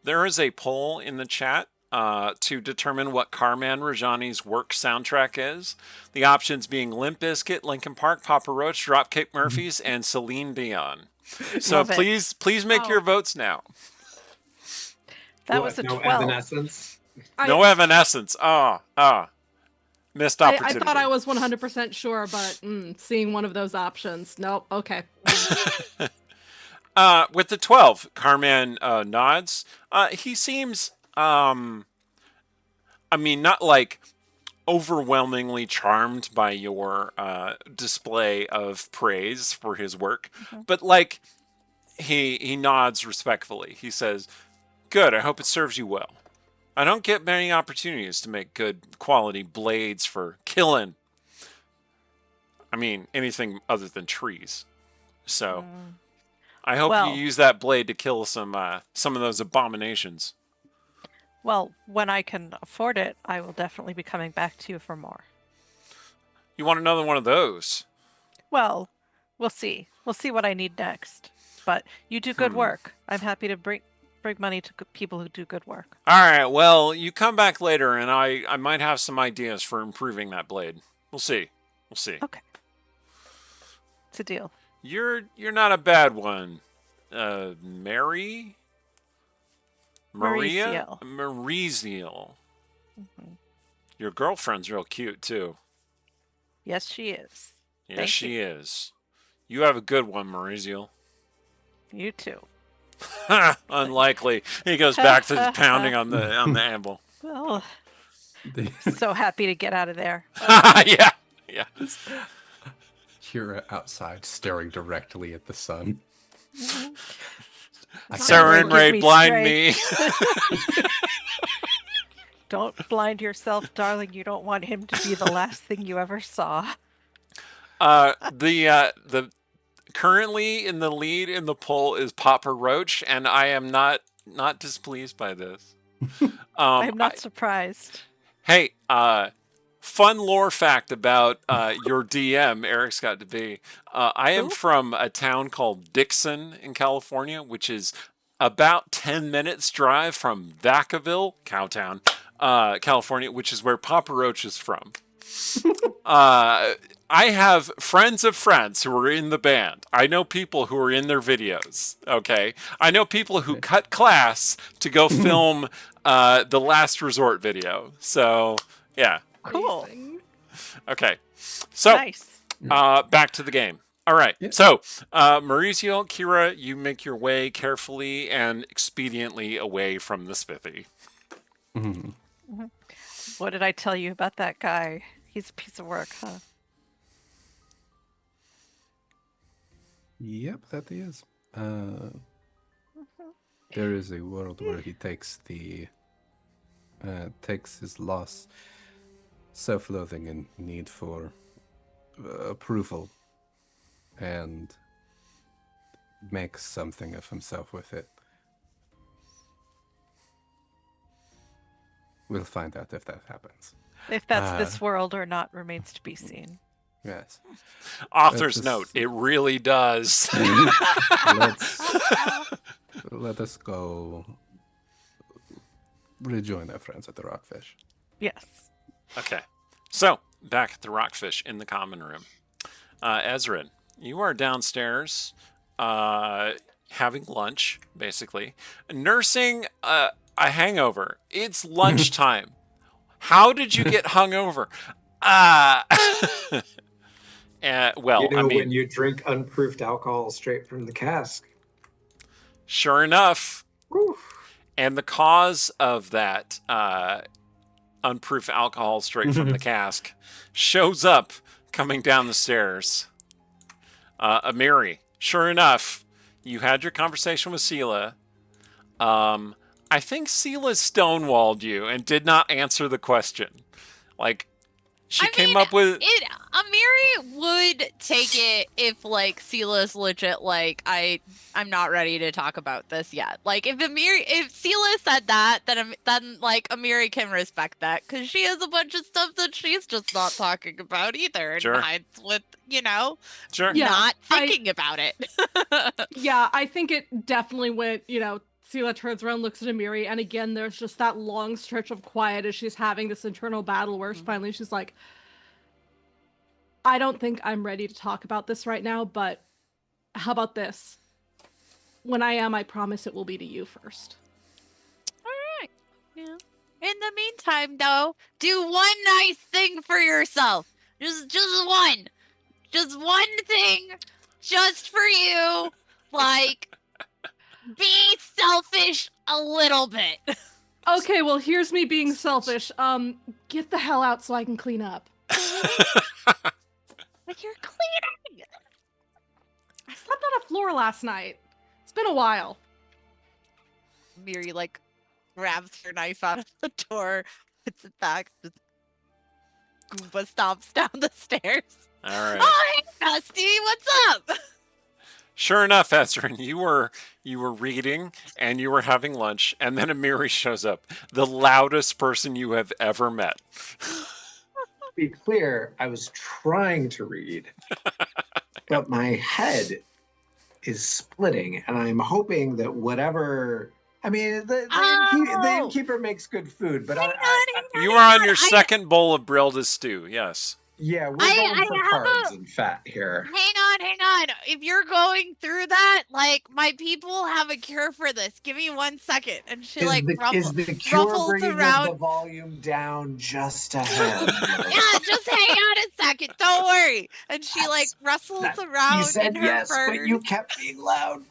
There is a poll in the chat to determine what Carman Rajani's work soundtrack is. The options being Limp Bizkit, Linkin Park, Papa Roach, Dropkick Murphys, and Celine Dion. So Love it. please make your votes now. That was a no 12. Evanescence? No Evanescence. Missed I opportunity. thought I was 100% sure, but seeing one of those options, nope. Okay. With the 12, Carman nods. He seems, not like overwhelmingly charmed by your display of praise for his work, but like he nods respectfully. He says, "Good. I hope it serves you well. I don't get many opportunities to make good quality blades for killing. Anything other than trees. So I hope you use that blade to kill some of those abominations." Well, when I can afford it, I will definitely be coming back to you for more. You want another one of those? Well, we'll see. We'll see what I need next. But you do good work. I'm happy to bring money to people who do good work. All right. Well, you come back later, and I might have some ideas for improving that blade. We'll see. Okay. It's a deal. You're not a bad one, Mauriziel. Your girlfriend's real cute too. Yes, she is. Yes, she is. You have a good one, Mauriziel. You too. Unlikely. He goes back to pounding on the anvil. Well, so happy to get out of there. Yeah. You're outside staring directly at the sun. Sarah and Ray blind me. Don't blind yourself, darling. You don't want him to be the last thing you ever saw. The currently in the lead in the poll is Papa Roach, and I am not displeased by this. I'm not surprised. Hey, fun lore fact about your DM, Eric's got to be. I am from a town called Dixon in California, which is about 10 minutes drive from Vacaville, Cowtown, California, which is where Papa Roach is from. I have friends of friends who are in the band. I know people who are in their videos. Okay, I know people who cut class to go film the Last Resort video. So yeah, Cool. Amazing. okay. So Nice. back to the game. All right. Yeah. So Mauricio, Kira, you make your way carefully and expediently away from the Spiffy. What did I tell you about that guy? He's a piece of work, huh? Yep, that he is. There is a world where he takes his loss, self-loathing, and need for approval, and makes something of himself with it. We'll find out if that happens. If that's this world or not remains to be seen. Yes. Author's Just- note, it really does. Let us go rejoin our friends at the Rockfish. Yes. Okay. So, back at the Rockfish in the common room. Ezra, you are downstairs having lunch, basically. Nursing a hangover. It's lunchtime. How did you get hungover? Well, when you drink unproofed alcohol straight from the cask. Sure enough. Whew. And the cause of that unproofed alcohol straight from the cask shows up coming down the stairs. Amiri, sure enough, you had your conversation with Sela. I think Sela stonewalled you and did not answer the question. Like, she came up with... Amiri would take it if, like, Sela's legit, like, I'm not ready to talk about this yet. Like, if Sela said that, then like, Amiri can respect that, because she has a bunch of stuff that she's just not talking about either, and Sure. hides with, Sure. Yeah, not thinking about it. Yeah, I think it definitely went, Sela turns around, looks at Amiri, and again, there's just that long stretch of quiet as she's having this internal battle where finally she's like, I don't think I'm ready to talk about this right now, but how about this? When I am, I promise it will be to you first. All right. Yeah. In the meantime, though, do one nice thing for yourself. Just one. Just one thing, just for you. Like, be selfish a little bit. Okay, well, here's me being selfish. Get the hell out so I can clean up. But you're cleaning. I slept on a floor last night. It's been a while. Miri, like, grabs her knife out of the door, puts it back, just Goomba stomps down the stairs. All right. Oh, hey, Dusty, what's up? Sure enough, Ezrin, you were reading and you were having lunch, and then Amiri shows up, the loudest person you have ever met. To be clear, I was trying to read, but my head is splitting, and I'm hoping that whatever. I mean, the innkeeper makes good food, but You are on your second bowl of Brilda stew, yes. yeah, we're going for carbs and fat here. Hang on. If you're going through that, like, my people have a cure for this. Give me 1 second. And she, Is the cure ruffles bringing around. the volume down just a hair? Yeah, just hang on a second. Don't worry. And she, rustles around You said in her yes, furs. but you kept being loud.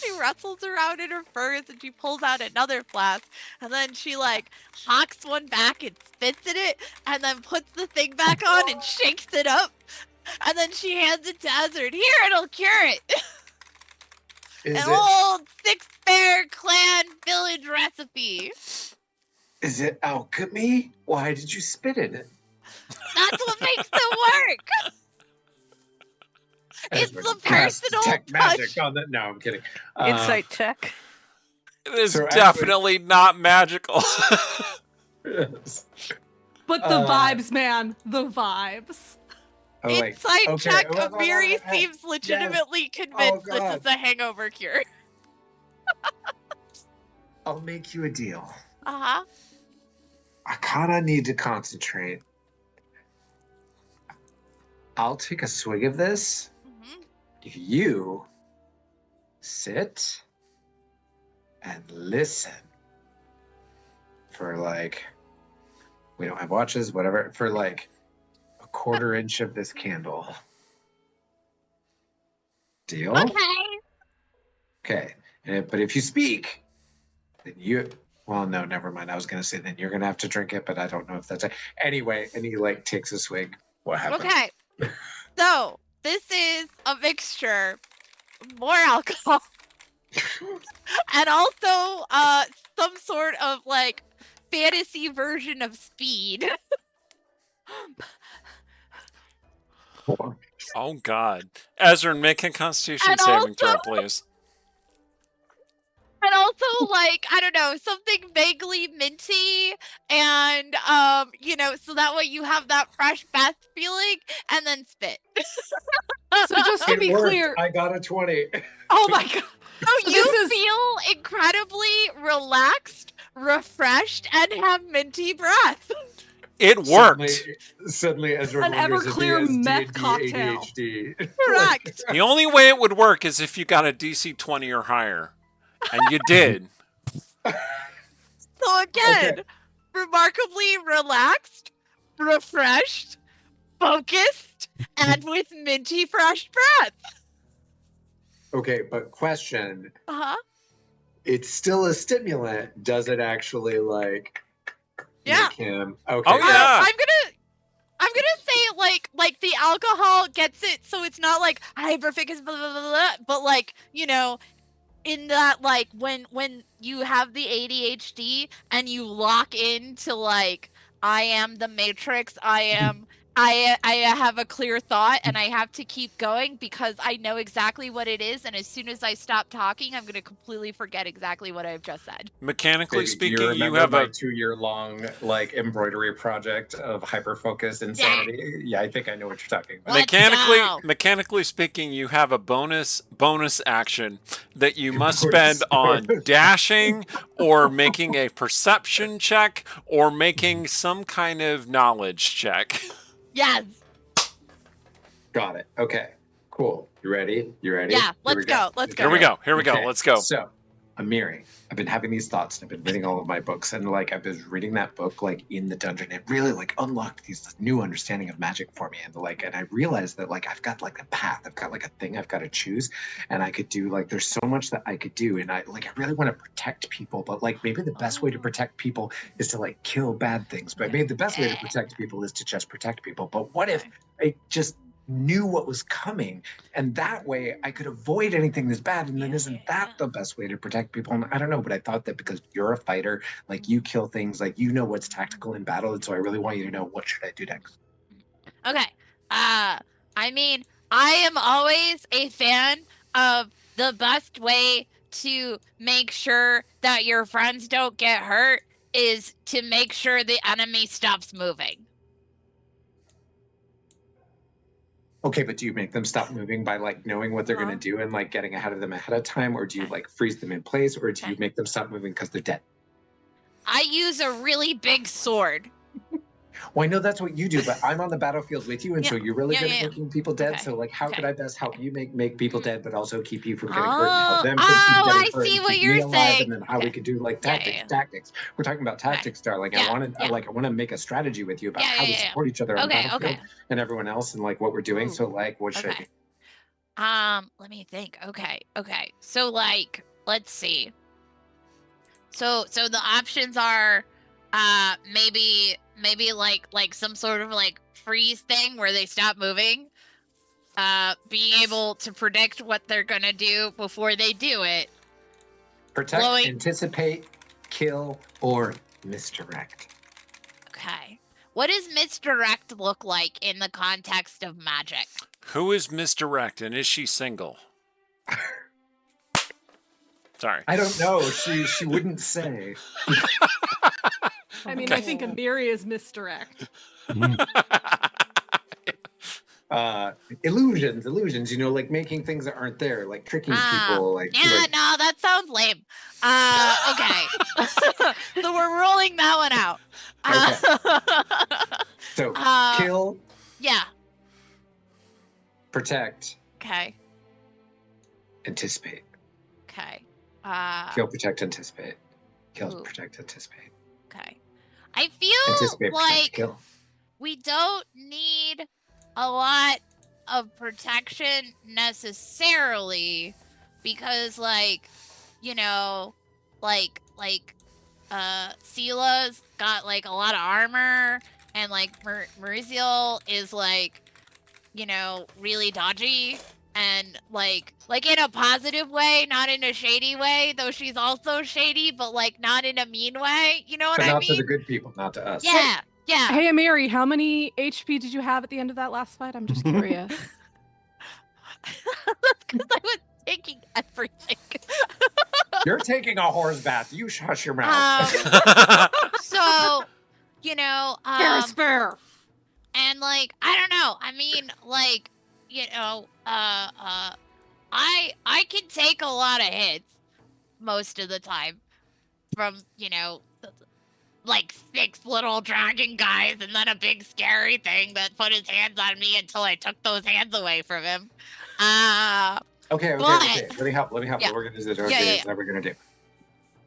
She rustles around in her furs and she pulls out another flask. And then she, hawks one back and spits in it. And then puts the thing back on and shakes it up. And then she hands it to Ezra. Here, it'll cure it. An old Six-Bear Clan village recipe. Is it alchemy? Why did you spit in it? That's what makes it work. It's Ezra the casts personal detect touch. magic on that. No, I'm kidding. Insight check. It is So definitely not magical. Yes. But the vibes, man. The vibes. Oh, wait. Insight Okay, check. wait, Amiri hey, seems legitimately convinced this God. is a hangover cure. I'll make you a deal. Uh-huh. I kind of need to concentrate. I'll take a swig of this Mm-hmm. if you sit and listen for we don't have watches, whatever, for a quarter inch of this candle. Deal? Okay. But if you speak, then well, no, never mind. I was going to say then you're going to have to drink it, but I don't know if that's it. Anyway, and he takes a swig. What happened? Okay. So, this is a mixture, more alcohol, and also some sort of fantasy version of speed. Oh, God. Ezrin, make a Constitution And saving throw, also- please. And also, I don't know, something vaguely minty, and, so that way you have that fresh bath feeling, and then spit. So just to It be worked. clear, I got a 20. oh my god. So So you this is- feel incredibly relaxed, refreshed, and have minty breath. It worked. Suddenly Ezra An wonders if he Everclear has meth D&D cocktail. ADHD. Correct. The only way it would work is if you got a DC 20 or higher. And you did. So again, remarkably relaxed, refreshed, focused, and with minty fresh breath. Okay, but question. Uh-huh. It's still a stimulant. Does it actually Yeah. make him okay? Oh, yeah. I'm gonna say like the alcohol gets it so it's not hyper focus blah, blah, blah, blah, but in that when you have the ADHD and you lock into I am the Matrix, I am I have a clear thought and I have to keep going because I know exactly what it is, and as soon as I stop talking, I'm gonna completely forget exactly what I've just said. Mechanically Do you speaking, you remember have my a 2-year-long like embroidery project of hyper-focused insanity? Yeah, I think I know what you're talking about. Let's go. mechanically speaking, you have a bonus action that you must Bonus, spend on bonus. dashing or making a perception check or making some kind of knowledge check. Yes. Got it. Okay. Cool. You ready? You ready? Yeah, Here let's we go. Let's Here we go. Here we go. Okay, Let's go. So, Amiri, I've been having these thoughts and I've been reading all of my books, and like I've been reading that book like in the dungeon. It really like unlocked this new understanding of magic for me, and like, and I realized that like I've got like a path, I've got like a thing I've got to choose, and I could do like there's so much that I could do, and I really want to protect people, but like maybe the best way to protect people is to like kill bad things, but maybe the best way to protect people is to just protect people. But what if I just knew what was coming, and that way I could avoid anything that's bad, and then isn't that the best way to protect people? And I don't know, but I thought that because you're a fighter, like you kill things, like you know what's tactical in battle, and so I really want you to know what should I do next. Okay. I mean, I am always a fan of the best way to make sure that your friends don't get hurt is to make sure the enemy stops moving. Okay, but do you make them stop moving by like knowing what they're going to do and like getting ahead of them ahead of time, or do you like freeze them in place, or do you make them stop moving because they're dead? I use a really big sword. Well, I know that's what you do, but I'm on the battlefield with you, and so you're really good at making people dead. Okay. So, like, how could I best help you make people dead, but also keep you from getting Oh, hurt and help them from oh, getting I hurt see and what keep you're me alive, saying. and then how we could do like tactics. We're talking about tactics, darling. I wanted like I want to make a strategy with you about how we support each other on the battlefield and everyone else, and like what we're doing. So, like, what should I do? Let me think. Okay. So like, let's see. So the options are maybe like some sort of like freeze thing where they stop moving. Being able to predict what they're gonna do before they do it. Protect, anticipate, kill, or misdirect. Okay. What does misdirect look like in the context of magic? Who is misdirect, and is she single? Sorry. I don't know. She wouldn't say. I mean, I think Amiri is misdirect. Illusions, you know, like making things that aren't there, like tricking people, like no, that sounds lame. Okay. So we're ruling that one out. Okay. So kill, protect, okay, anticipate. Okay. Kill, protect, anticipate. Kill, protect, anticipate. Okay. I feel anticipate, like protect, kill. We don't need a lot of protection necessarily because like, you know, like Sela's got like a lot of armor, and like Mauricio is like, you know, really dodgy and like in a positive way, not in a shady way, though she's also shady, but like not in a mean way. You know what I mean? But not to the good people, not to us. Yeah. Hey, Amiri, how many HP did you have at the end of that last fight? I'm just curious. That's because I was taking everything. You're taking a horse bath. You shush your mouth. So, you know, fair is fair. And like, I don't know. I mean, like, you know, I can take a lot of hits most of the time from, you know, like 6 little dragon guys and then a big scary thing that put his hands on me until I took those hands away from him. Okay. Let me help. Yeah. We're gonna do that we're gonna do.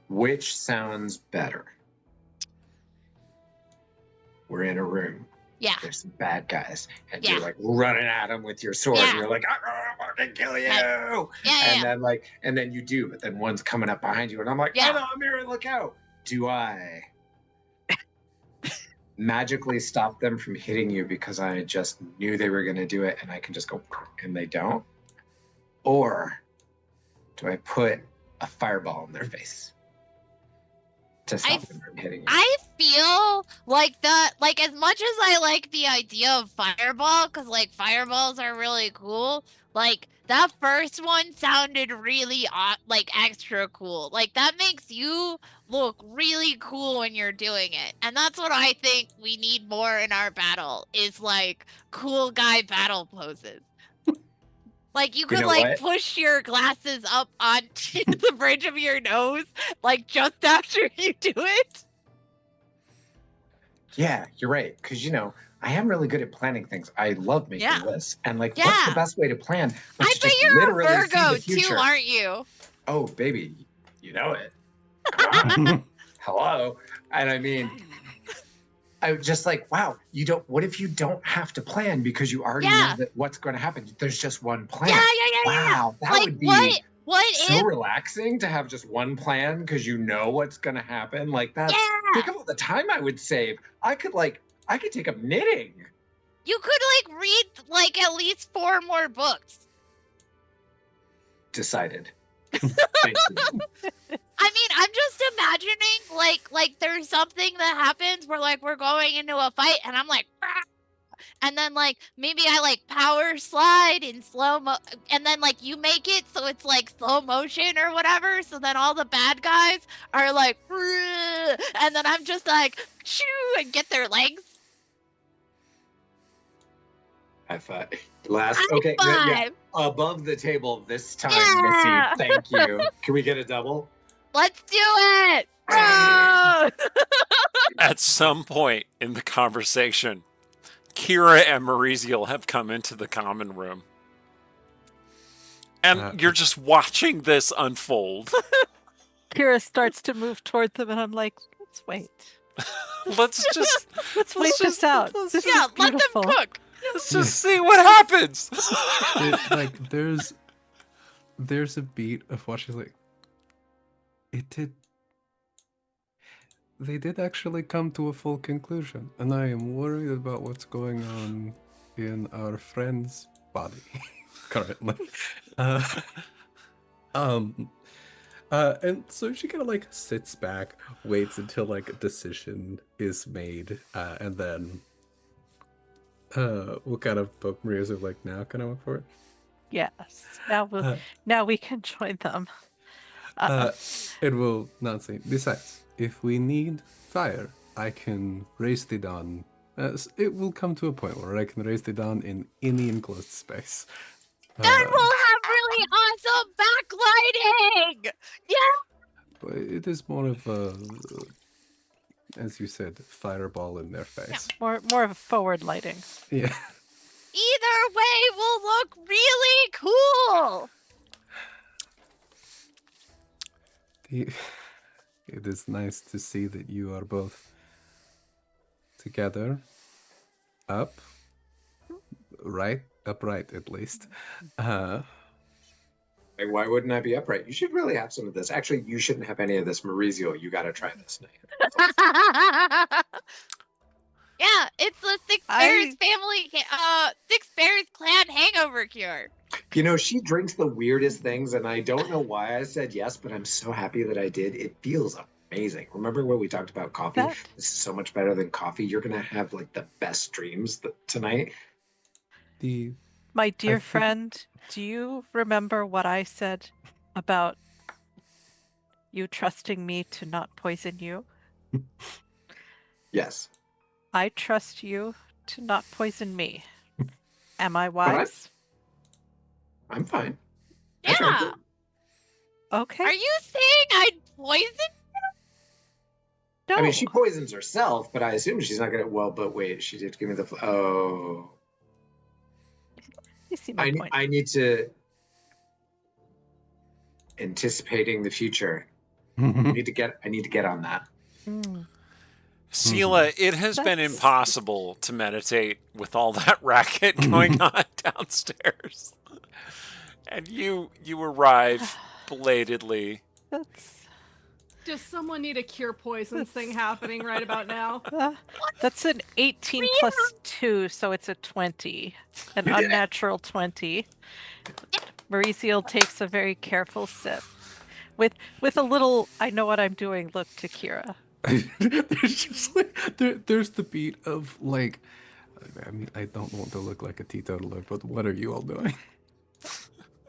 Which sounds better? We're in a room. Yeah. There's some bad guys, and you're like running at them with your sword. And you're like, I'm gonna fucking kill you. And then you do, but then one's coming up behind you, and I'm like, oh no, Amiri, look out. Do I magically stop them from hitting you because I just knew they were gonna do it, and I can just go and they don't? Or do I put a fireball in their face? to stop him from hitting you. I feel like as much as I like the idea of fireball, because like fireballs are really cool, like that first one sounded really like extra cool. Like that makes you look really cool when you're doing it. And that's what I think we need more in our battle is like cool guy battle poses. Like you could know like what? push your glasses up onto the bridge of your nose like just after you do it. Yeah, you're right. Because, I am really good at planning things. I love making Yeah. lists. And, what's the Yeah. best way to plan? But I to bet just you're a literally see Virgo the too, future. aren't you? Oh, baby, you know it. Come on. Hello. And I mean, I was just like, wow, what if you don't have to plan because you already know that what's going to happen? There's just one plan. Yeah. Wow, that Like would be what so if relaxing to have just one plan because you know what's going to happen. Like that. Think of all the time I would save. I could take up knitting. you could like read like at least 4 more books. Decided. Thank you. I mean, I'm just imagining like there's something that happens where like we're going into a fight and I'm like, "Rah!" And then like maybe I like power slide in slow mo, and then like you make it so it's like slow motion or whatever. So then all the bad guys are like, "Rah!" And then I'm just like, shoo, and get their legs. High five. Last. High Okay. Yeah. five. Above the table this time, Yeah. Missy. Thank you. Can we get a double? Let's do it. Bro! At some point in the conversation, Kira and Maurizio have come into the common room. And you're just watching this unfold. Kira starts to move toward them, and I'm like, let's wait. Let's Wait this out. This is Yeah, let them beautiful. cook. Let's just see what happens. There's a beat of watching like they did actually come to a full conclusion, and I am worried about what's going on in our friend's body currently. And so she kind of like sits back, waits until like a decision is made, and then we'll kind of poke Maria's of like, now can I work for it? Yes. Now we can join them. It will not say. Besides, if we need fire, I can raise the dawn. It will come to a point where I can raise the dawn in any enclosed space. Then we'll have really awesome backlighting. Yeah. It is more of a, as you said, fireball in their face. More of a forward lighting. Yeah. Either way will look really cool. It is nice to see that you are both together, upright at least. Hey, why wouldn't I be upright? You should really have some of this. Actually, you shouldn't have any of this, Maurizio. You got to try this. Yeah, it's the Six Bears Six Bears clan hangover cure. She drinks the weirdest things, and I don't know why I said yes, but I'm so happy that I did. It feels amazing. Remember when we talked about coffee? This is so much better than coffee. You're gonna have like the best dreams tonight. My dear friend, do you remember what I said about you trusting me to not poison you? Yes. I trust you to not poison me. Am I wise? I'm fine. Yeah. Okay. Are you saying I'd poison? No. I mean, she poisons herself, but I assume she's not gonna. Well, but wait, she did give me the. Oh. You see my point. I need to. Anticipating the future. I need to get on that. Sela, it has been impossible to meditate with all that racket going on downstairs. And you arrive belatedly. Does someone need a cure poison thing happening right about now? That's an 18 plus 2, so it's a 20. An unnatural 20. Maurizio takes a very careful sip. with a little I know what I'm doing look to Kira. There's just like there's the beat of like, I mean, I don't want to look like a teetotaler, but what are you all doing?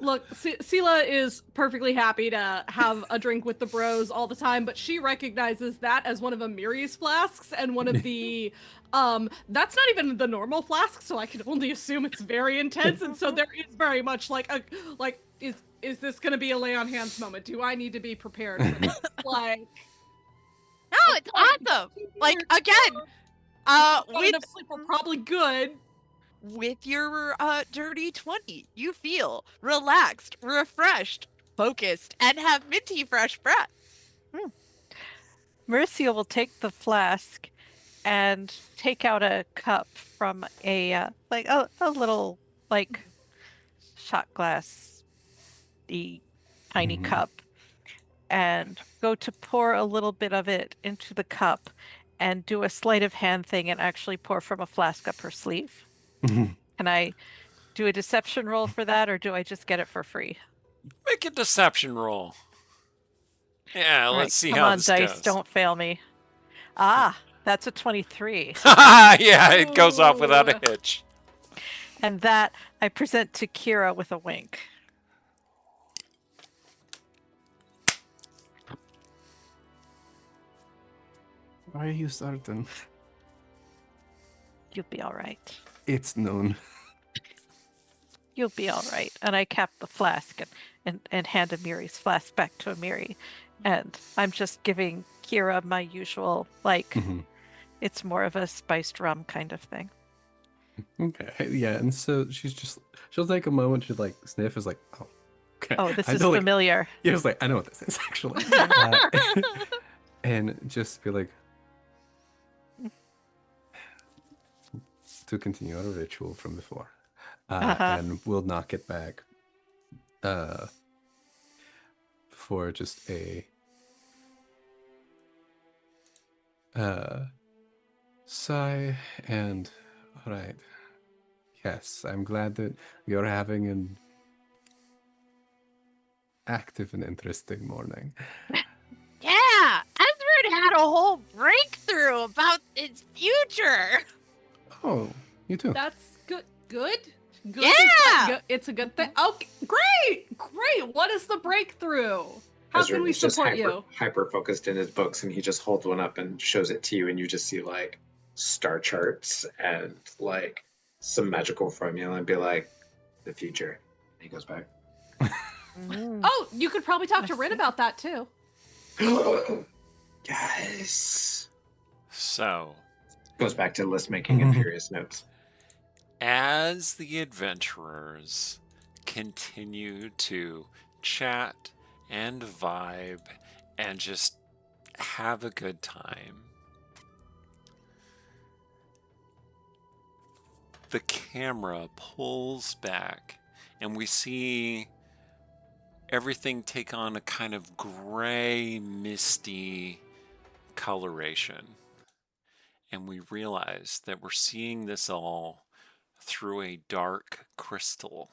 Look, Sela is perfectly happy to have a drink with the bros all the time, but she recognizes that as one of Amiri's flasks and one of the that's not even the normal flask, so I can only assume it's very intense, and so there is very much like is this gonna be a lay on hands moment? Do I need to be prepared for this? Like No, it's awesome. Like again, with enough sleep, we're probably good. with your dirty 20, you feel relaxed, refreshed, focused, and have minty fresh breath. Mercia will take the flask and take out a cup from a like a little like shot glass tiny cup and go to pour a little bit of it into the cup and do a sleight of hand thing and actually pour from a flask up her sleeve. Can I do a deception roll for that, or do I just get it for free? Make a deception roll. Yeah, All let's right, see come how on, this dice, goes. don't fail me. Ah, that's a 23. Yeah, it goes off without a hitch. And that I present to Kira with a wink. Why are you certain? You'll be all right. It's known. You'll be all right. And I cap the flask and hand Amiri's flask back to Amiri. And I'm just giving Kira my usual, like, it's more of a spiced rum kind of thing. Okay, yeah, and so she'll take a moment to like sniff, is like, oh, okay. Oh, this I is know, like, familiar. yeah, it's like, I know what this is actually. And just be like, to continue our ritual from before. And we'll knock it back for just a sigh and all right. Yes, I'm glad that you're having an active and interesting morning. Yeah, Ezra had a whole breakthrough about its future. Oh, you too. That's good. Good. Yeah! It's a good thing. Okay, great. What is the breakthrough? How Ezra can we is just support you? hyper focused in his books, and he just holds one up and shows it to you, and you just see like star charts and like some magical formula, and be like, the future. And he goes back. Oh, you could probably talk to Rin about that too. Yes. So, Goes back to list making and furious notes. as the adventurers continue to chat and vibe and just have a good time, the camera pulls back and we see everything take on a kind of gray, misty coloration. And we realize that we're seeing this all through a dark crystal.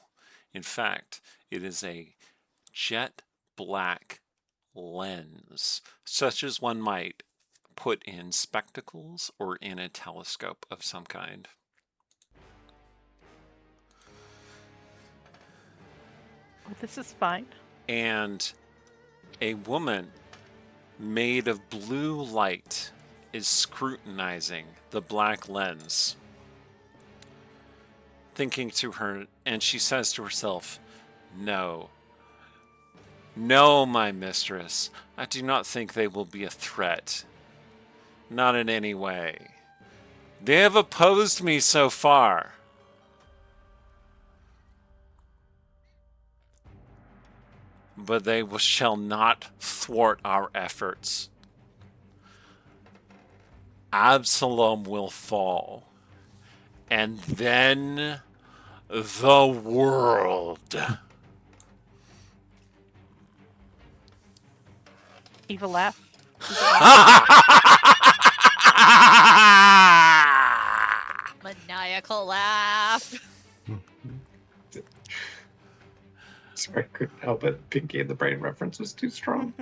In fact, it is a jet black lens, such as one might put in spectacles or in a telescope of some kind. Oh, this is fine. And a woman made of blue light is scrutinizing the black lens, thinking to her, and she says to herself, "No, my mistress, I do not think they will be a threat. Not in any way. They have opposed me so far. But they shall not thwart our efforts. Absalom will fall, and then the world." Evil laugh. Maniacal laugh. Sorry, couldn't help it. Pinky and the Brain reference was too strong.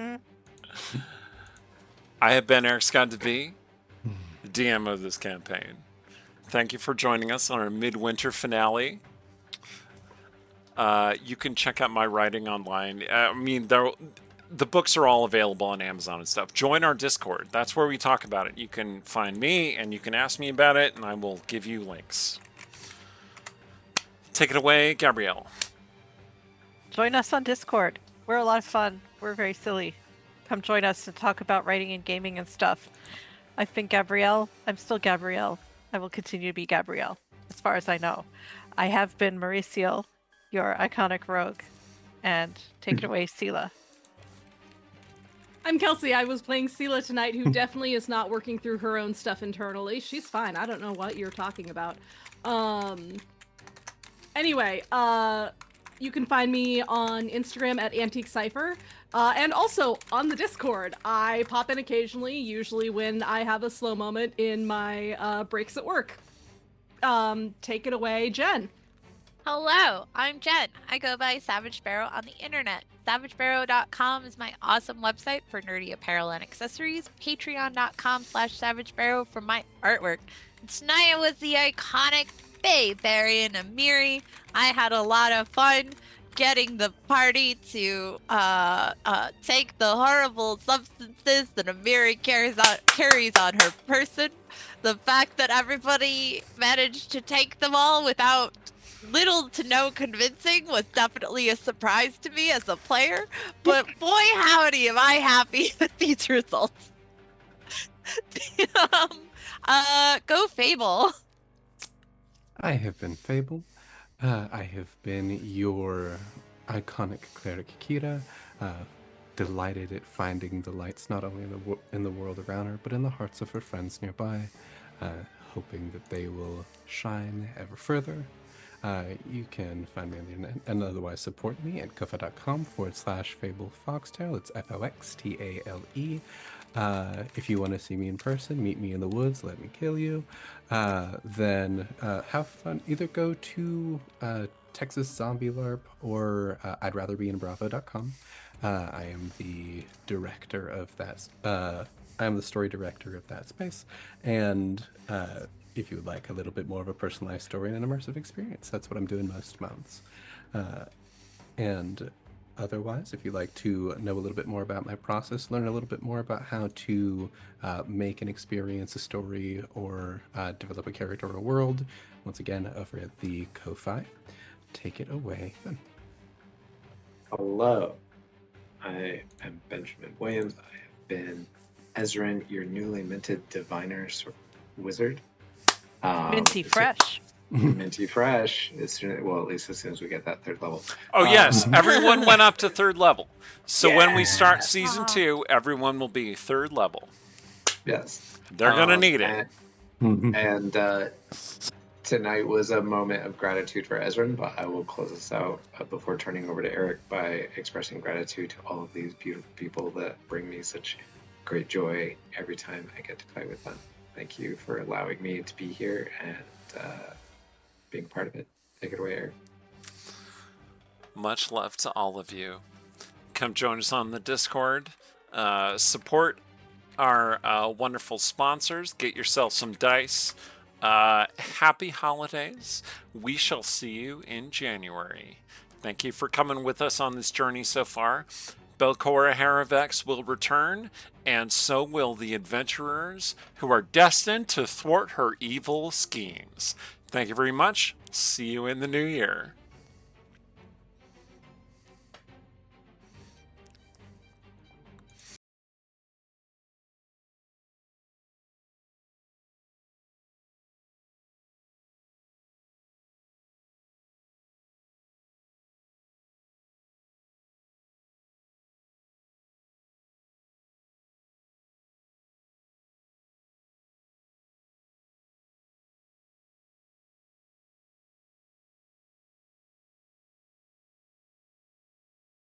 I have been Eric Scott DeVee, the DM of this campaign. Thank you for joining us on our Midwinter finale. You can check out my writing online. I mean, the books are all available on Amazon and stuff. Join our Discord. That's where we talk about it. You can find me and you can ask me about it, and I will give you links. Take it away, Gabrielle. Join us on Discord. We're a lot of fun. We're very silly. Come join us to talk about writing and gaming and stuff. I've been Gabrielle. I'm still Gabrielle. I will continue to be Gabrielle, as far as I know. I have been Mauricio, your iconic rogue. And take it away, Sela. I'm Kelsey. I was playing Sela tonight, who definitely is not working through her own stuff internally. She's fine. I don't know what you're talking about. Anyway, you can find me on Instagram at Antique Cypher, and also on the Discord. I pop in occasionally, usually when I have a slow moment in my breaks at work. Take it away, Jen. Hello, I'm Jen. I go by Savage Sparrow on the internet. SavageSparrow.com is my awesome website for nerdy apparel and accessories. Patreon.com/SavageSparrow for my artwork. Tonight was the iconic Baybarian Amiri. I had a lot of fun getting the party to take the horrible substances that Amiri carries on her person. The fact that everybody managed to take them all without little to no convincing was definitely a surprise to me as a player, but boy howdy am I happy with these results. Go Fable. I have been Fable. I have been your iconic cleric Kira, delighted at finding the lights not only in the world around her, but in the hearts of her friends nearby, hoping that they will shine ever further. You can find me on the internet and otherwise support me at ko-fi.com/FableFoxtail. It's FOXTALE. If you want to see me in person, meet me in the woods, let me kill you. Then have fun. Either go to Texas Zombie LARP or I'd rather be in Bravo.com. I am the director of that. I am the story director of that space. And if you would like a little bit more of a personalized story and an immersive experience, that's what I'm doing most months. And otherwise, if you'd like to know a little bit more about my process, learn a little bit more about how to make an experience, a story, or develop a character or a world, once again, over at the Ko-Fi. Take it away, then. Hello, I am Benjamin Williams. I have been Ezrin, your newly minted diviner wizard. Minty fresh. Minty fresh. Well, at least as soon as we get that third level. Oh, yes. Everyone went up to third level. So when we start Yeah. season 2, everyone will be third level. Yes. They're going to need it. And tonight was a moment of gratitude for Ezrin, but I will close this out before turning over to Eric by expressing gratitude to all of these beautiful people that bring me such great joy every time I get to play with them. Thank you for allowing me to be here and being part of it. Take it away, Eric. Much love to all of you. Come join us on the Discord. Support our wonderful sponsors. Get yourself some dice. Happy holidays. We shall see you in January. Thank you for coming with us on this journey so far. Belcora Haravex will return, and so will the adventurers who are destined to thwart her evil schemes. Thank you very much. See you in the new year.